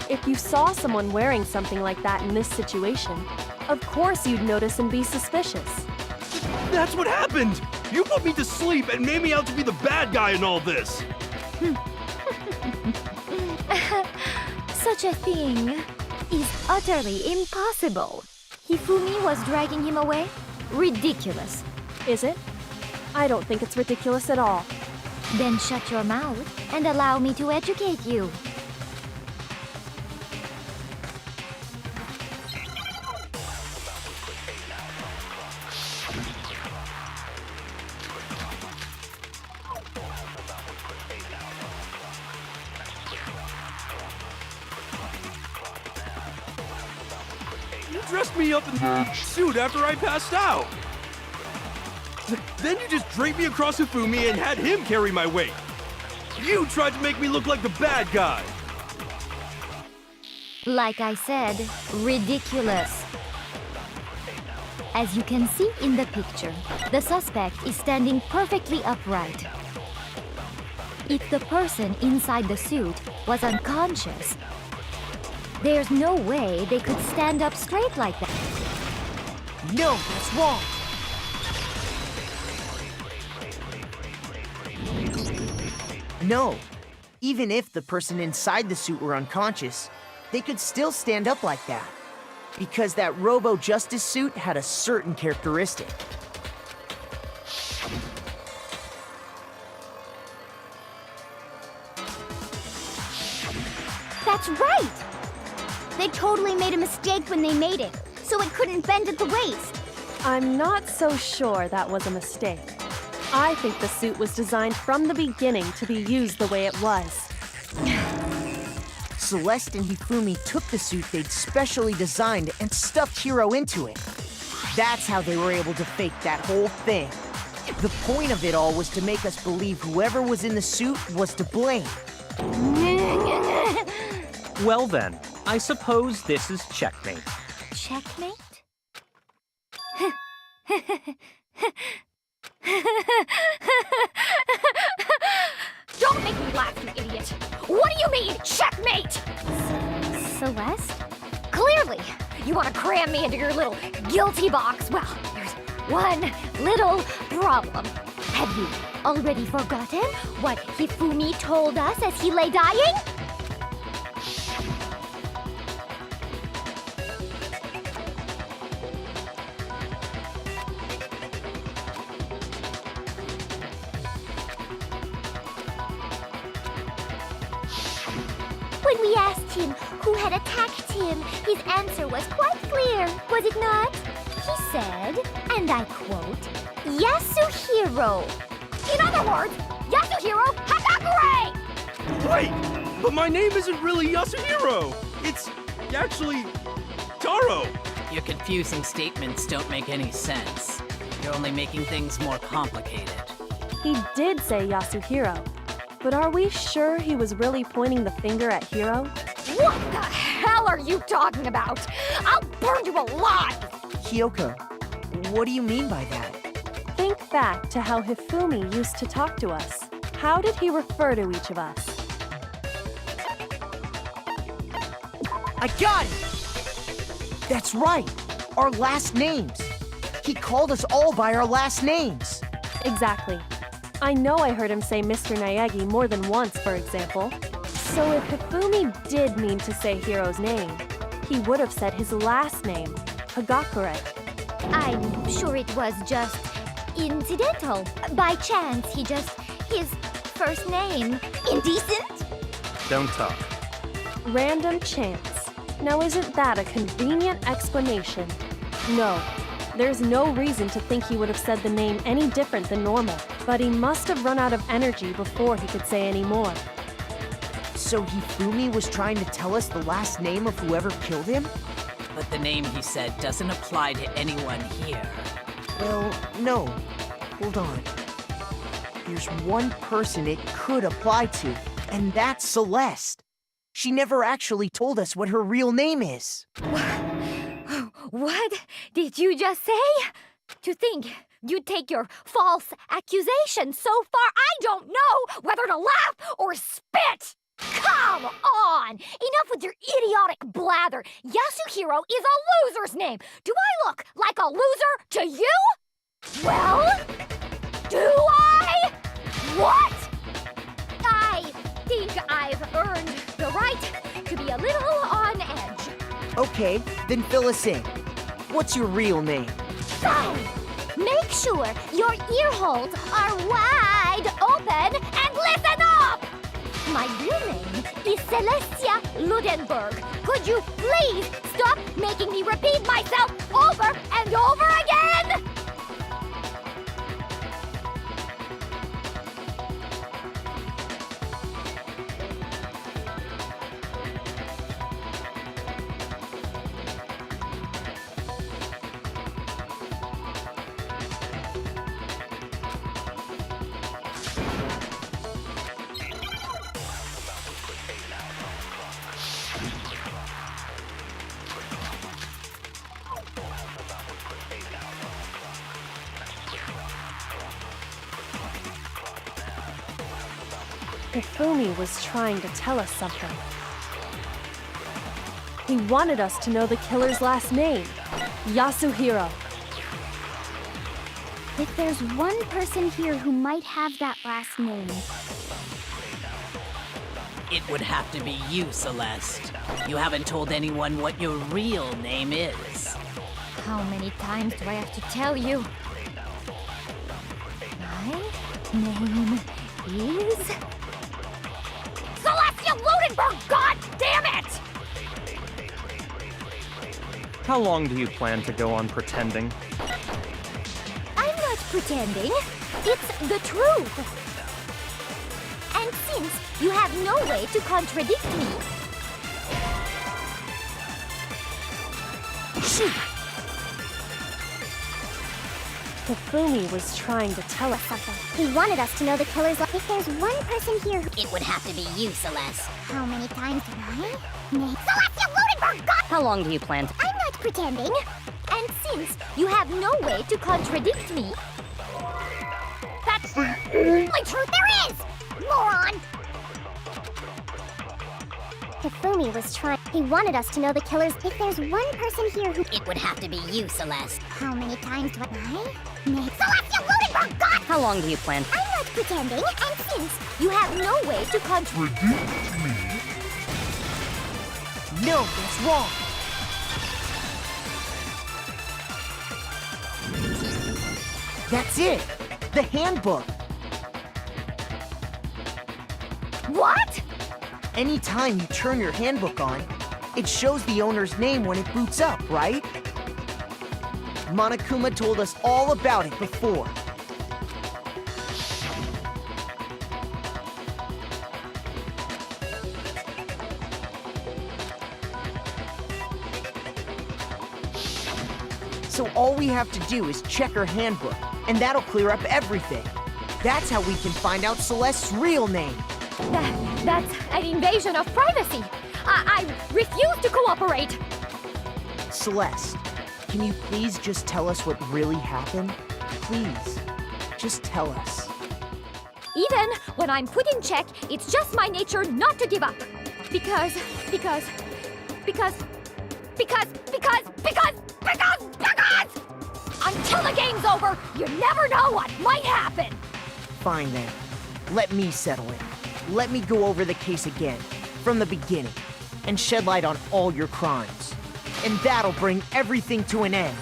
If you saw someone wearing something like that in this situation, of course you'd notice and be suspicious. That's what happened! You put me to sleep and made me out to be the bad guy in all this! Such a thing is utterly impossible. Hifumi was dragging him away? Ridiculous. Is it? I don't think it's ridiculous at all. Then shut your mouth and allow me to educate you. You dressed me up in the suit after I passed out! Then you just draped me across Hifumi and had him carry my weight! You tried to make me look like the bad guy! Like I said, ridiculous. As you can see in the picture, the suspect is standing perfectly upright. If the person inside the suit was unconscious, there's no way they could stand up straight like that. No, that's wrong. No, Even if the person inside the suit were unconscious, they could still stand up like that. Because that Robo-Justice suit had a certain characteristic. That's right! They totally made a mistake when they made it, so it couldn't bend at the waist. I'm not so sure that was a mistake. I think the suit was designed from the beginning to be used the way it was. Celeste and Hifumi took the suit they'd specially designed and stuffed Hiro into it. That's how they were able to fake that whole thing. The point of it all was to make us believe whoever was in the suit was to blame. Well then, I suppose this is checkmate. Checkmate? Don't make me laugh, you idiot! What do you mean, checkmate? Celeste? Clearly, you want to cram me into your little guilty box. Well, there's one little problem. Have you already forgotten what Hifumi told us as he lay dying? When we asked him who had attacked him, his answer was quite clear, was it not? He said, and I quote, Yasuhiro. In other words, Yasuhiro Hagakure! Wait! But my name isn't really Yasuhiro! It's actually Taro! Your confusing statements don't make any sense. You're only making things more complicated. He did say Yasuhiro, but are we sure he was really pointing the finger at Hiro? What the hell are you talking about? I'll burn you alive! Kyoko, what do you mean by that? Think back to how Hifumi used to talk to us. How did he refer to each of us? I got it! That's right! Our last names! He called us all by our last names! Exactly. I know I heard him say Mr. Naegi more than once, for example. So if Hifumi did mean to say Hiro's name, he would have said his last name, Hagakure. I'm sure it was just incidental. By chance, his first name. Indecent? Don't talk. Random chance. Now isn't that a convenient explanation? No. There's no reason to think he would have said the name any different than normal, but he must have run out of energy before he could say any more. So Hifumi was trying to tell us the last name of whoever killed him? But the name he said doesn't apply to anyone here. Well, no. Hold on. There's one person it could apply to, and that's Celeste. She never actually told us what her real name is. What did you just say? To think you'd take your false accusation so far, I don't know whether to laugh or spit! Come on! Enough with your idiotic blather. Yasuhiro is a loser's name. Do I look like a loser to you? Well, do I? What? I think I've earned the right to be a little on edge. Okay, then fill us in. What's your real name? Fine. Make sure your ear holes are wide open and listen up! My real name is Celestia Ludenberg. Could you please stop making me repeat myself over and over again? Hifumi was trying to tell us something. He wanted us to know the killer's last name, Yasuhiro. If there's one person here who might have that last name, It would have to be you, Celeste. You haven't told anyone what your real name is. How many times do I have to tell you? My name is... Celestia Ludenberg, god damn it! How long do you plan to go on pretending? I'm not pretending. It's the truth. And since you have no way to contradict me... Shoot! Hifumi was trying to tell us something. He wanted us to know the killer's life. If there's one person here who... It would have to be you, Celeste. How many times did I name... Celestia Ludenberg, god... How long do you plan to... I'm not pretending. And since you have no way to contradict me... That's the only truth there is! Moron! Hifumi was trying... He wanted us to know the killer's... If there's one person here who... It would have to be you, Celeste. How many times do I name... Celestia Ludenberg, god... How long do you plan to... I'm not pretending. And since You have no way to contradict... No, that's wrong. That's it. The handbook. What? Anytime you turn your handbook on, it shows the owner's name when it boots up, right? Monokuma told us all about it before. So all we have to do is check her handbook, and that'll clear up everything. That's how we can find out Celeste's real name. That's an invasion of privacy. I refuse to cooperate. Celeste, can you please just tell us what really happened? Please, just tell us. Even when I'm put in check, it's just my nature not to give up. Because... Until the game's over, you never know what might happen. Fine then. Let me settle it. Let me go over the case again, from the beginning, and shed light on all your crimes. And that'll bring everything to an end.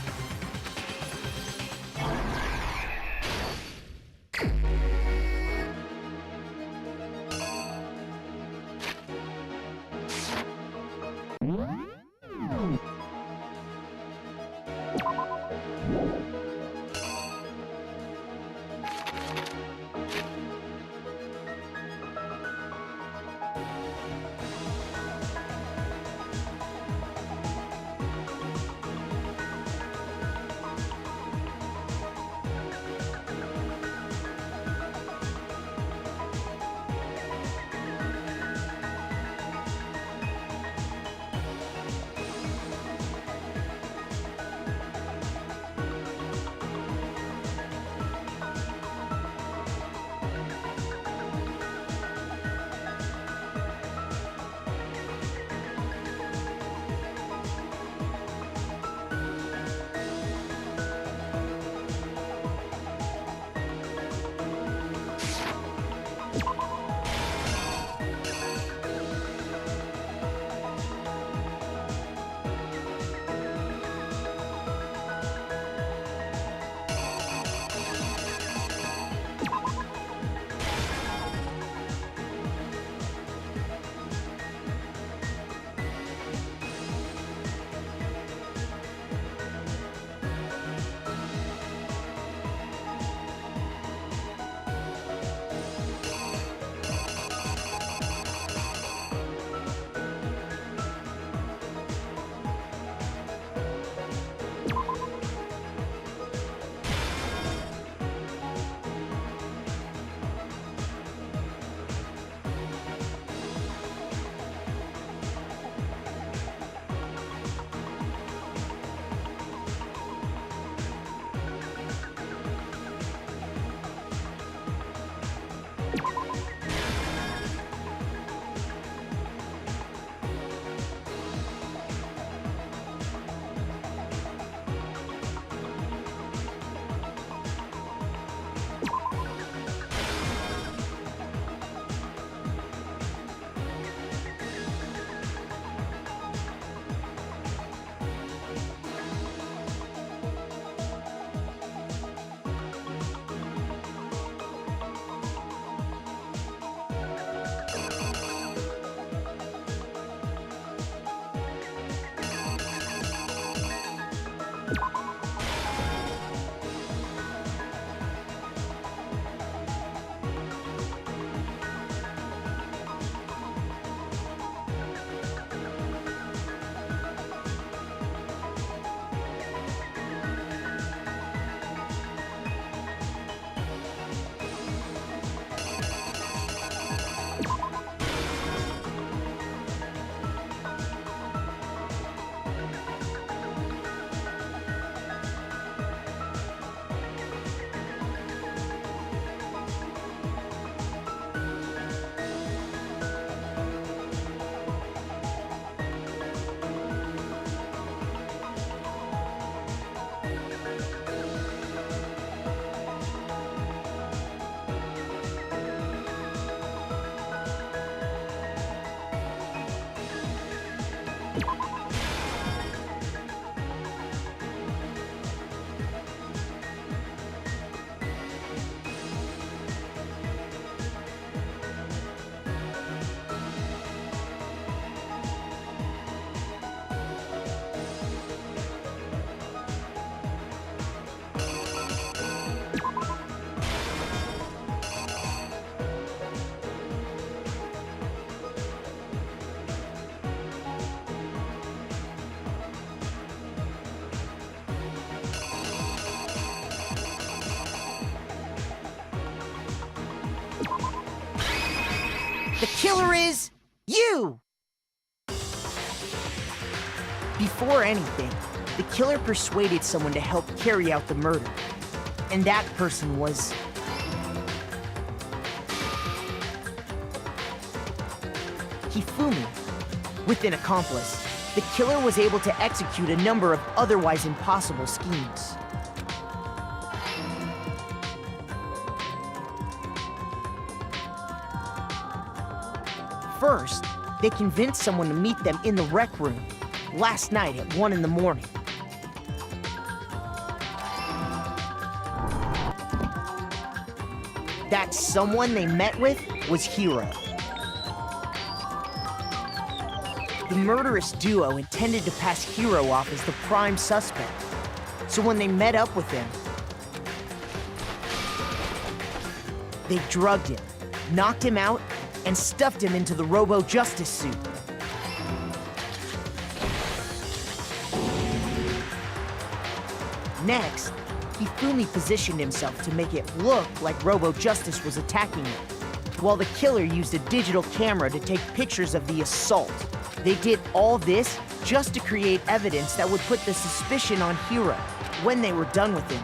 The killer is you! Before anything, the killer persuaded someone to help carry out the murder. And that person was... Hifumi. With an accomplice, the killer was able to execute a number of otherwise impossible schemes. First, they convinced someone to meet them in the rec room last night at 1 in the morning. That someone they met with was Hiro. The murderous duo intended to pass Hiro off as the prime suspect. So when they met up with him, they drugged him, knocked him out, and stuffed him into the Robo-Justice suit. Next, Hifumi positioned himself to make it look like Robo-Justice was attacking him, while the killer used a digital camera to take pictures of the assault. They did all this just to create evidence that would put the suspicion on Hiro. When they were done with him,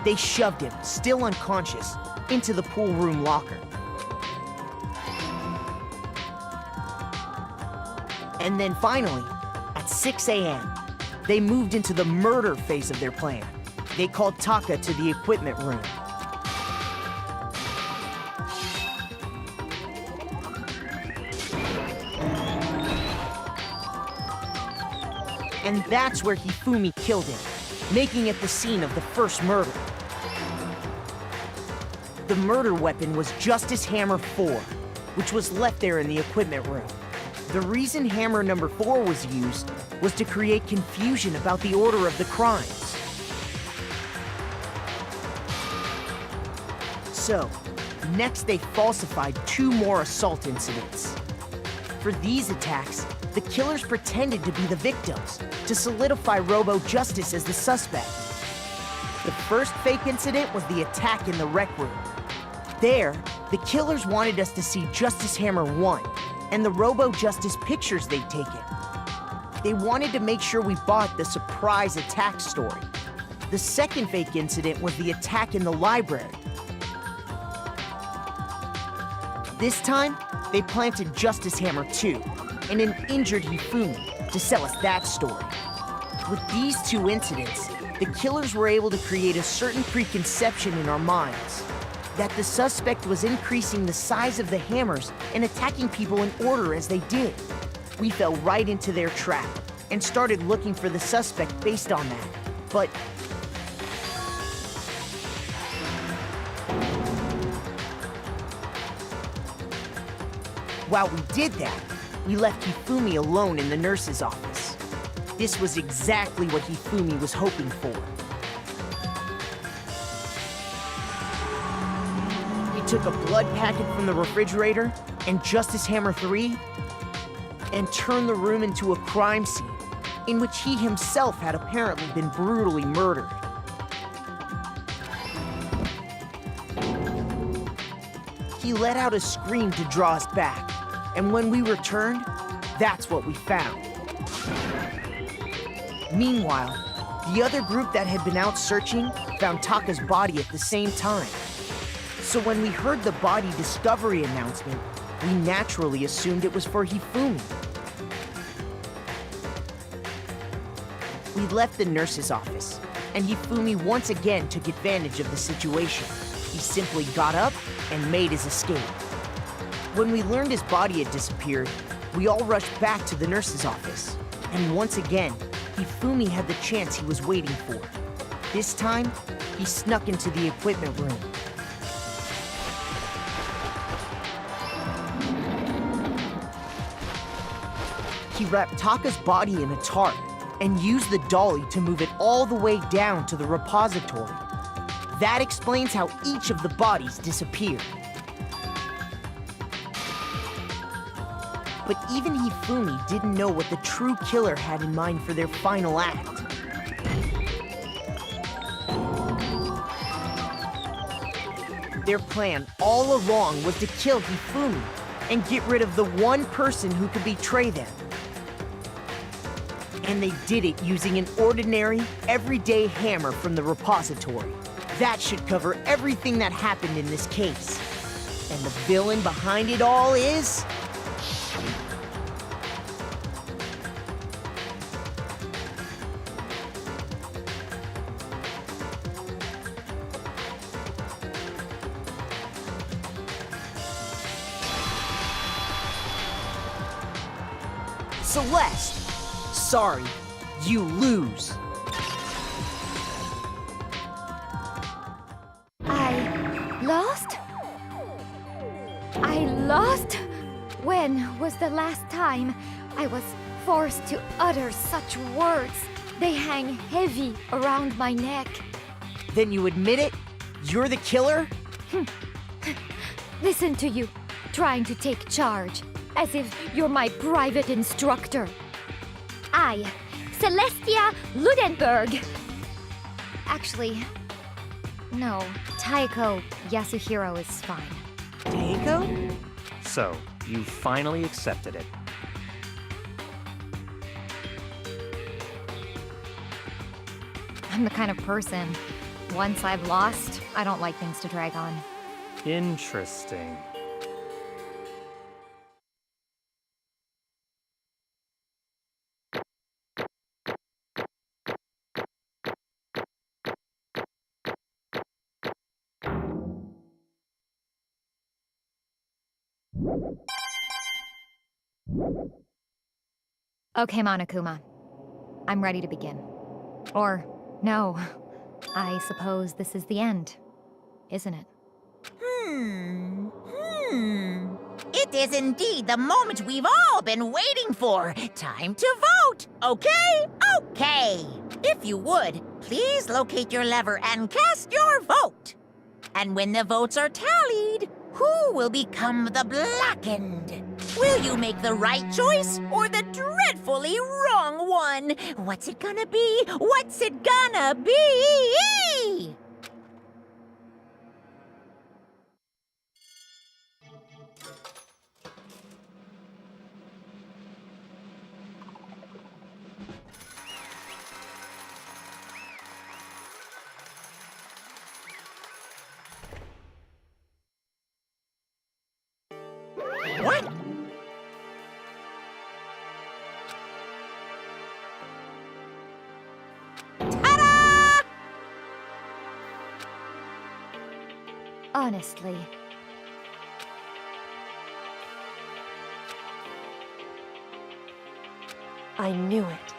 they shoved him, still unconscious, into the pool room locker. And then finally, at 6 a.m., they moved into the murder phase of their plan. They called Taka to the equipment room. And that's where Hifumi killed him, making it the scene of the first murder. The murder weapon was Justice Hammer 4, which was left there in the equipment room. The reason Hammer number 4 was used was to create confusion about the order of the crimes. So, next they falsified 2 more assault incidents. For these attacks, the killers pretended to be the victims, to solidify Robo-Justice as the suspect. The first fake incident was the attack in the rec room. There, the killers wanted us to see Justice Hammer 1 and the Robo-Justice pictures they'd taken. They wanted to make sure we bought the surprise attack story. The second fake incident was the attack in the library. This time, they planted Justice Hammer 2 and an injured Hifumi to sell us that story. With these 2 incidents, the killers were able to create a certain preconception in our minds that the suspect was increasing the size of the hammers and attacking people in order as they did. We fell right into their trap and started looking for the suspect based on that. But while we did that, we left Hifumi alone in the nurse's office. This was exactly what Hifumi was hoping for. He took a blood packet from the refrigerator and Justice Hammer 3 and turned the room into a crime scene in which he himself had apparently been brutally murdered. He let out a scream to draw us back. And when we returned, that's what we found. Meanwhile, the other group that had been out searching found Taka's body at the same time. So when we heard the body discovery announcement, we naturally assumed it was for Hifumi. We left the nurse's office, and Hifumi once again took advantage of the situation. He simply got up and made his escape. When we learned his body had disappeared, we all rushed back to the nurse's office. And once again, Hifumi had the chance he was waiting for. This time, he snuck into the equipment room. He wrapped Taka's body in a tarp and used the dolly to move it all the way down to the repository. That explains how each of the bodies disappeared. But even Hifumi didn't know what the true killer had in mind for their final act. Their plan all along was to kill Hifumi and get rid of the one person who could betray them. And they did it using an ordinary, everyday hammer from the repository. That should cover everything that happened in this case. And the villain behind it all is... Celeste. Sorry, you lose. I lost? I lost? When was the last time I was forced to utter such words? They hang heavy around my neck. Then you admit it? You're the killer? Listen to you, trying to take charge, as if you're my private instructor. I, Celestia Ludenberg. Actually, no, Taiko Yasuhiro is fine. Taiko? So, you finally accepted it. I'm the kind of person, once I've lost, I don't like things to drag on. Interesting. Okay, Monokuma. I'm ready to begin. Or, no. I suppose this is the end, isn't it? It is indeed the moment we've all been waiting for. Time to vote, okay? Okay. If you would, please locate your lever and cast your vote. And when the votes are tallied, who will become the blackened? Will you make the right choice or the dreadfully wrong one? What's it gonna be? What's it gonna be? What? Ta-da! Honestly. I knew it.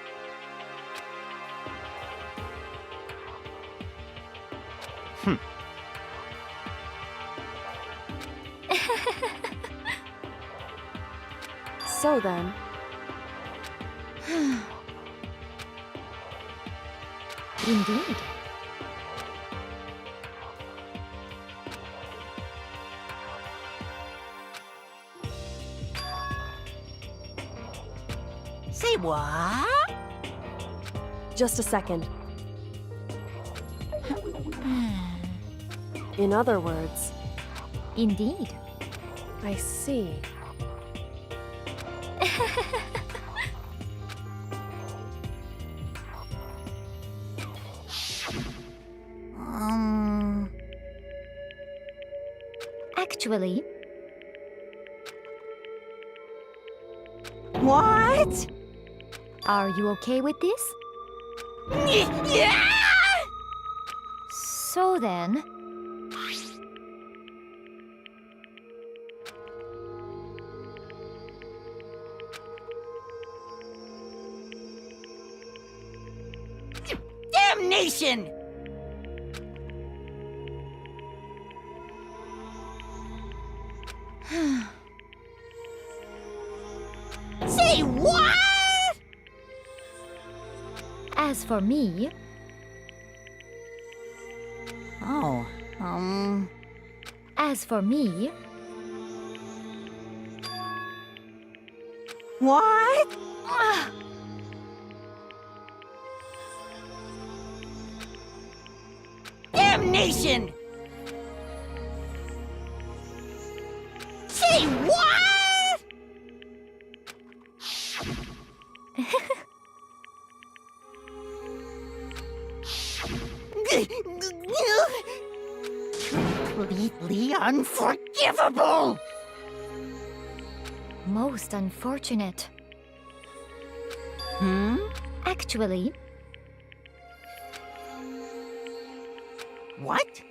So then, Indeed. Say what? just a second. In other words, Indeed. I see. Actually, What? are you okay with this? Yeah! So then, Damnation! Say what? as for me, Oh, as for me, what? Damnation! Say what? Completely unforgivable! Most unfortunate. Hmm? Actually, What?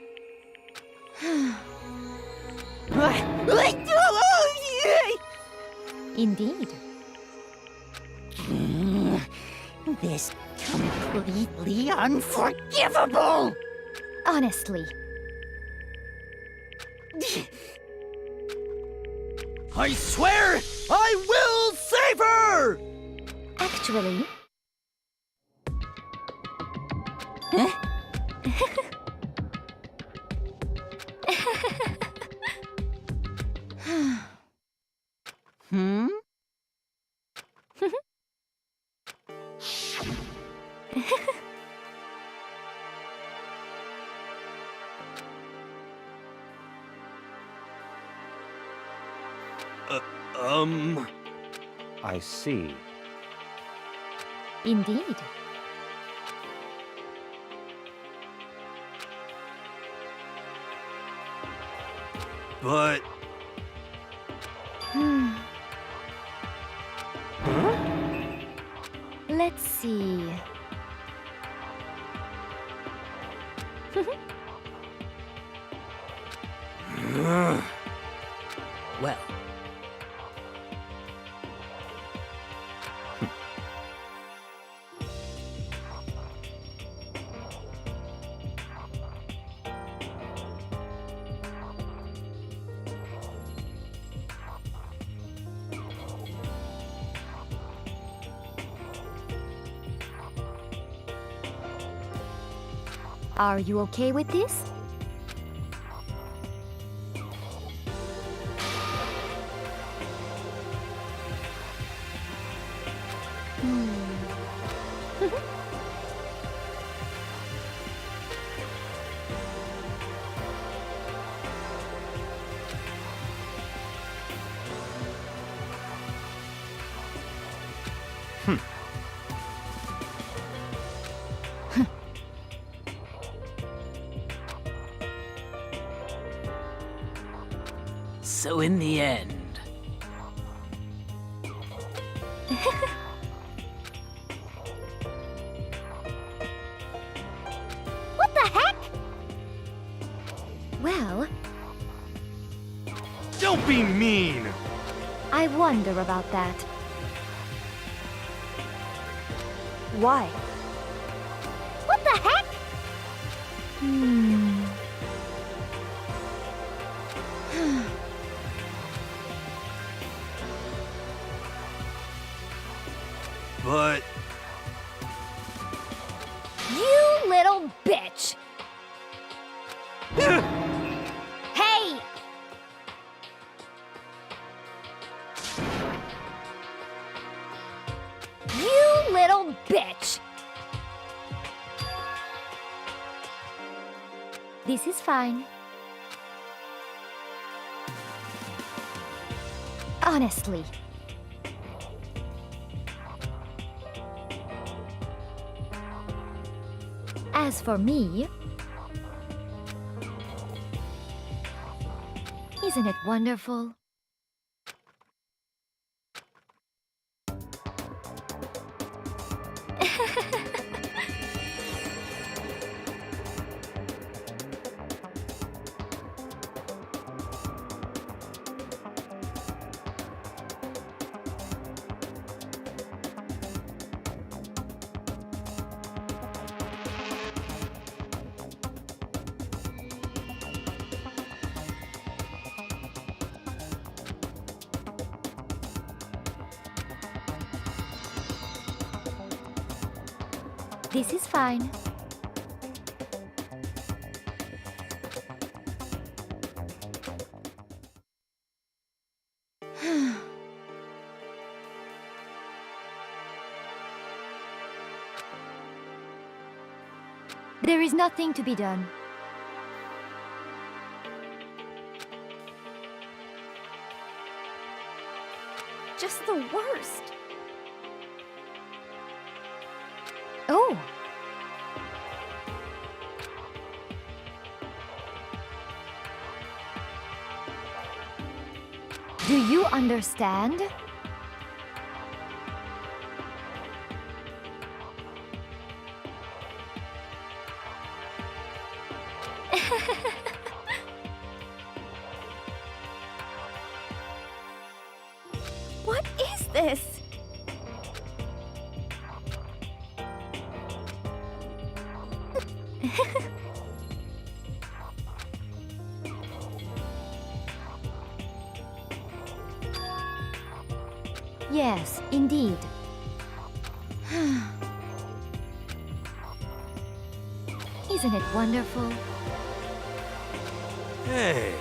indeed. This completely unforgivable! Honestly, I swear I will save her! actually, Hmm? I see. indeed. But Let's see. Well, Are you okay with this? so in the end, What the heck? Well, don't be mean! I wonder about that. Why? What the heck? But You little bitch! Hey! You little bitch! This is fine. Honestly. As for me, isn't it wonderful? This is fine. There is nothing to be done. just the worst. Oh! Do you understand? What is this? Yes, indeed. Isn't it wonderful? Hey.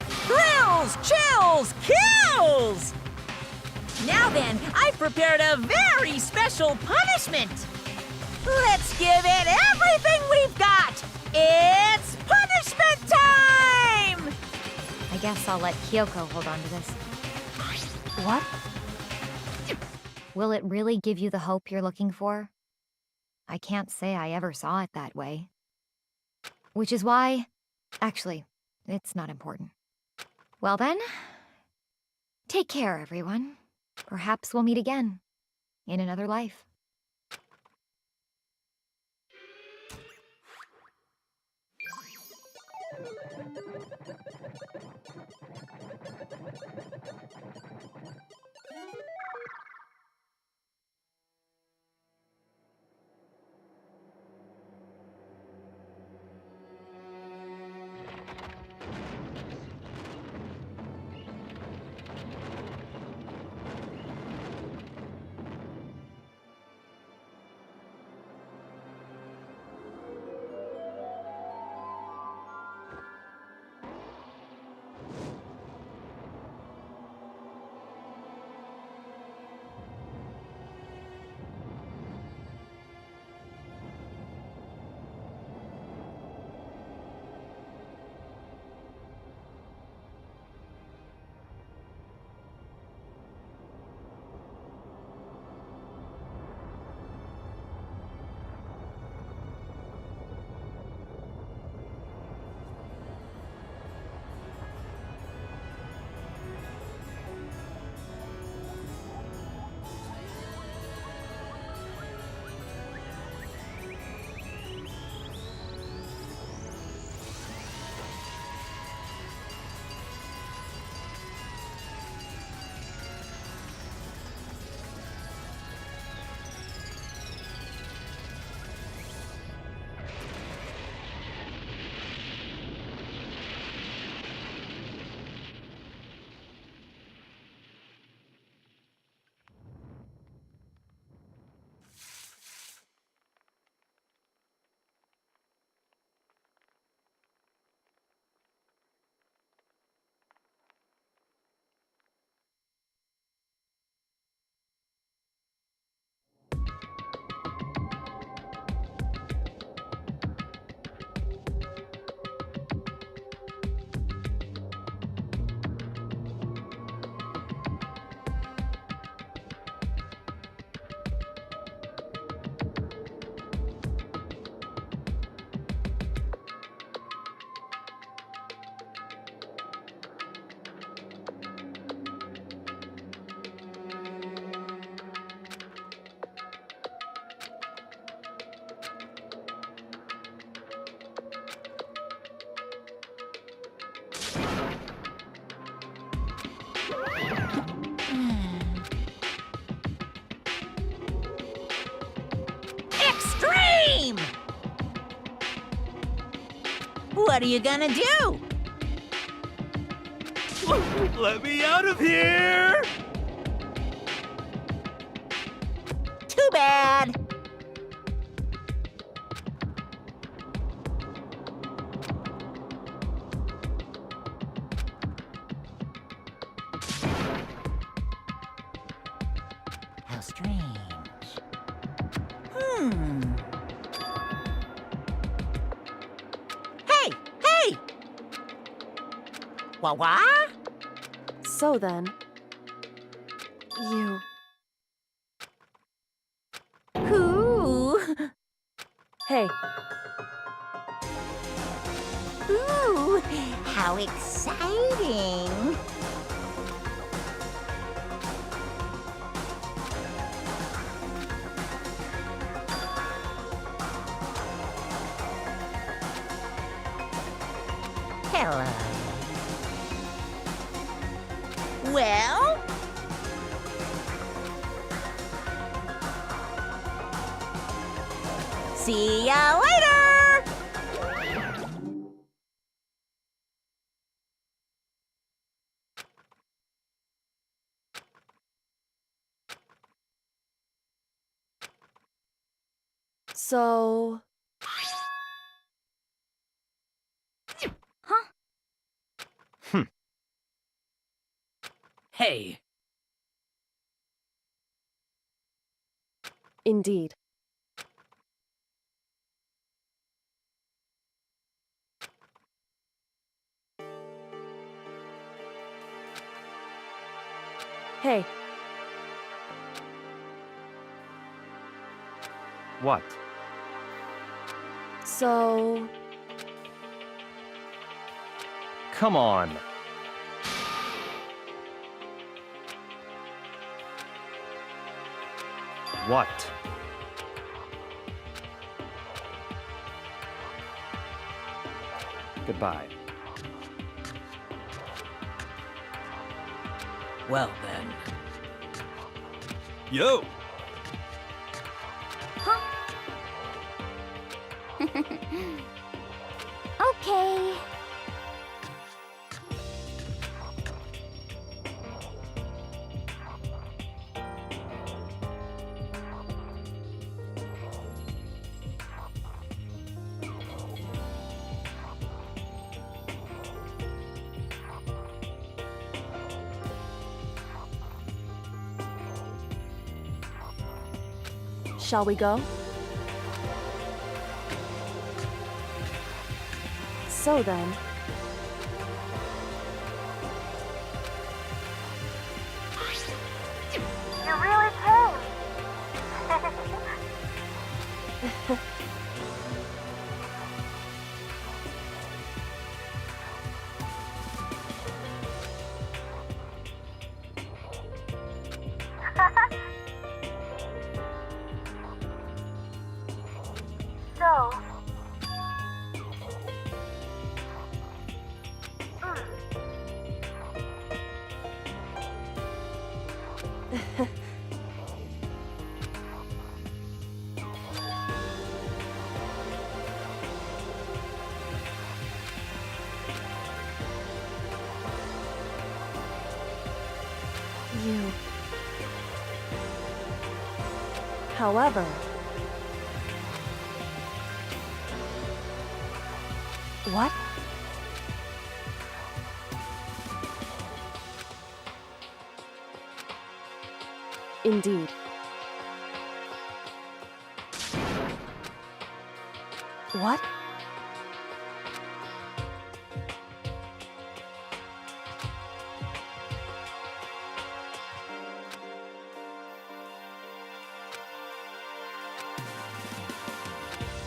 Thrills, chills, kills! Now then, I've prepared a very special punishment. Let's give it everything we've got. It's punishment time! I guess I'll let Kyoko hold on to this. What? Will it really give you the hope you're looking for? I can't say I ever saw it that way. Which is why... Actually, it's not important. Well then, take care, everyone. Perhaps we'll meet again, in another life. Extreme! What are you gonna do? Let me out of here! Too bad. strange. Hmm. Hey! Hey! Wah-wah? So then, you. Ooh! Hey, Ooh! How exciting! Hello. Well? See ya later! so. Hey, Indeed. Hey, What? so. Come on. What? Goodbye. well then. Yo! Okay. Shall we go? So then. You really came. So. You. However. What? Indeed. What?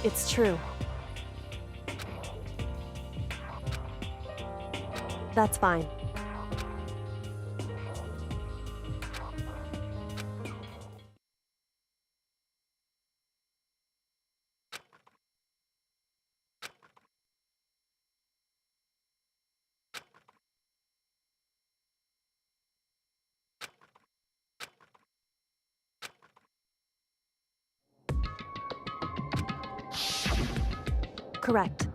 It's true. That's fine. Correct.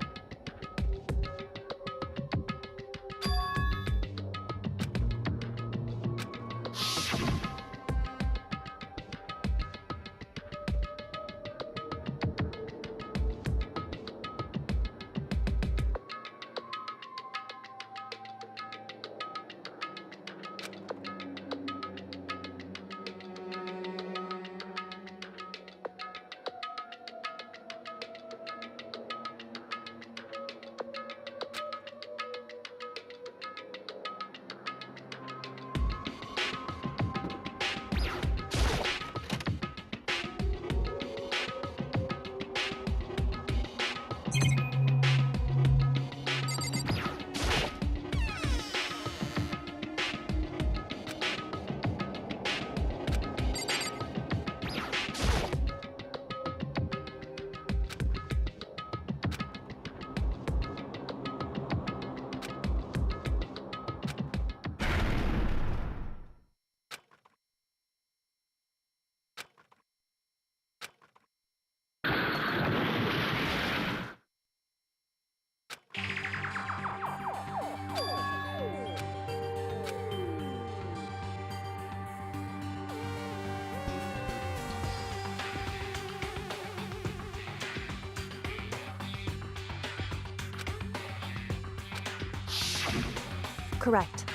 correct.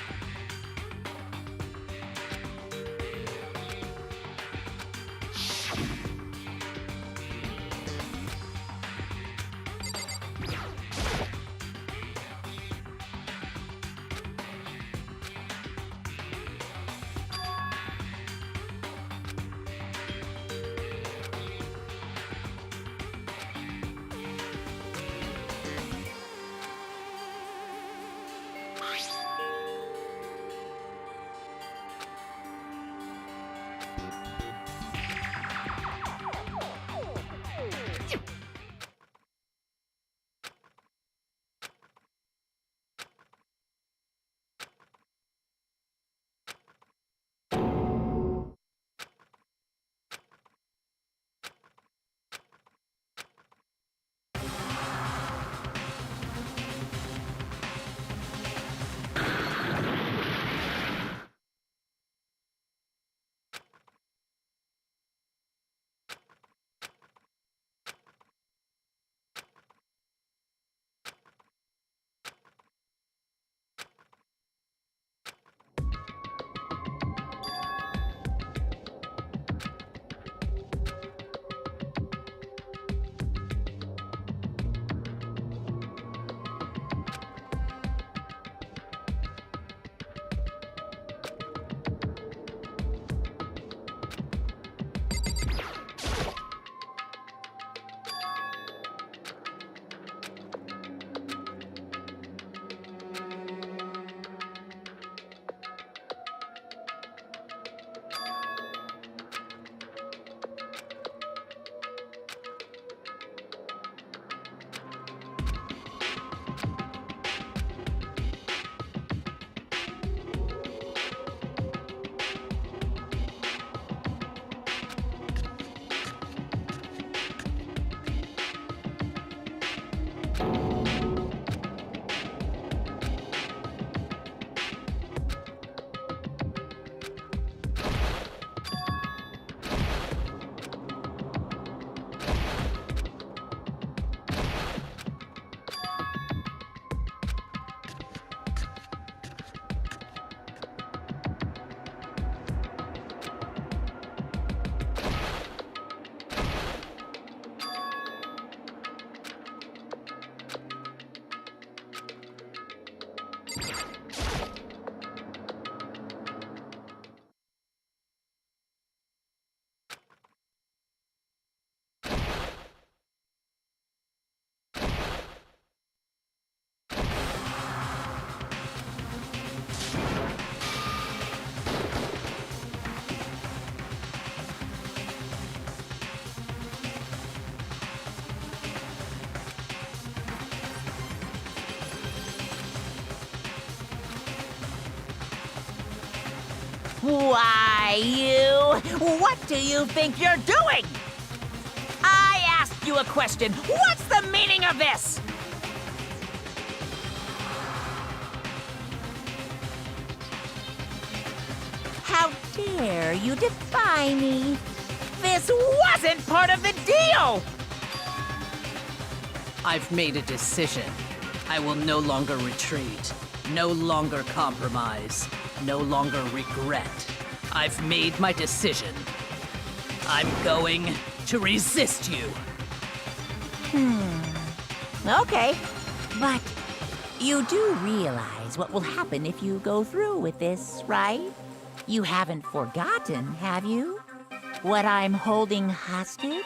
Why, you? What do you think you're doing? I asked you a question. What's the meaning of this? How dare you defy me? This wasn't part of the deal! I've made a decision. I will no longer retreat, no longer compromise, no longer regret. I've made my decision. I'm going to resist you. Okay, but you do realize what will happen if you go through with this, right? You haven't forgotten, have you? What I'm holding hostage?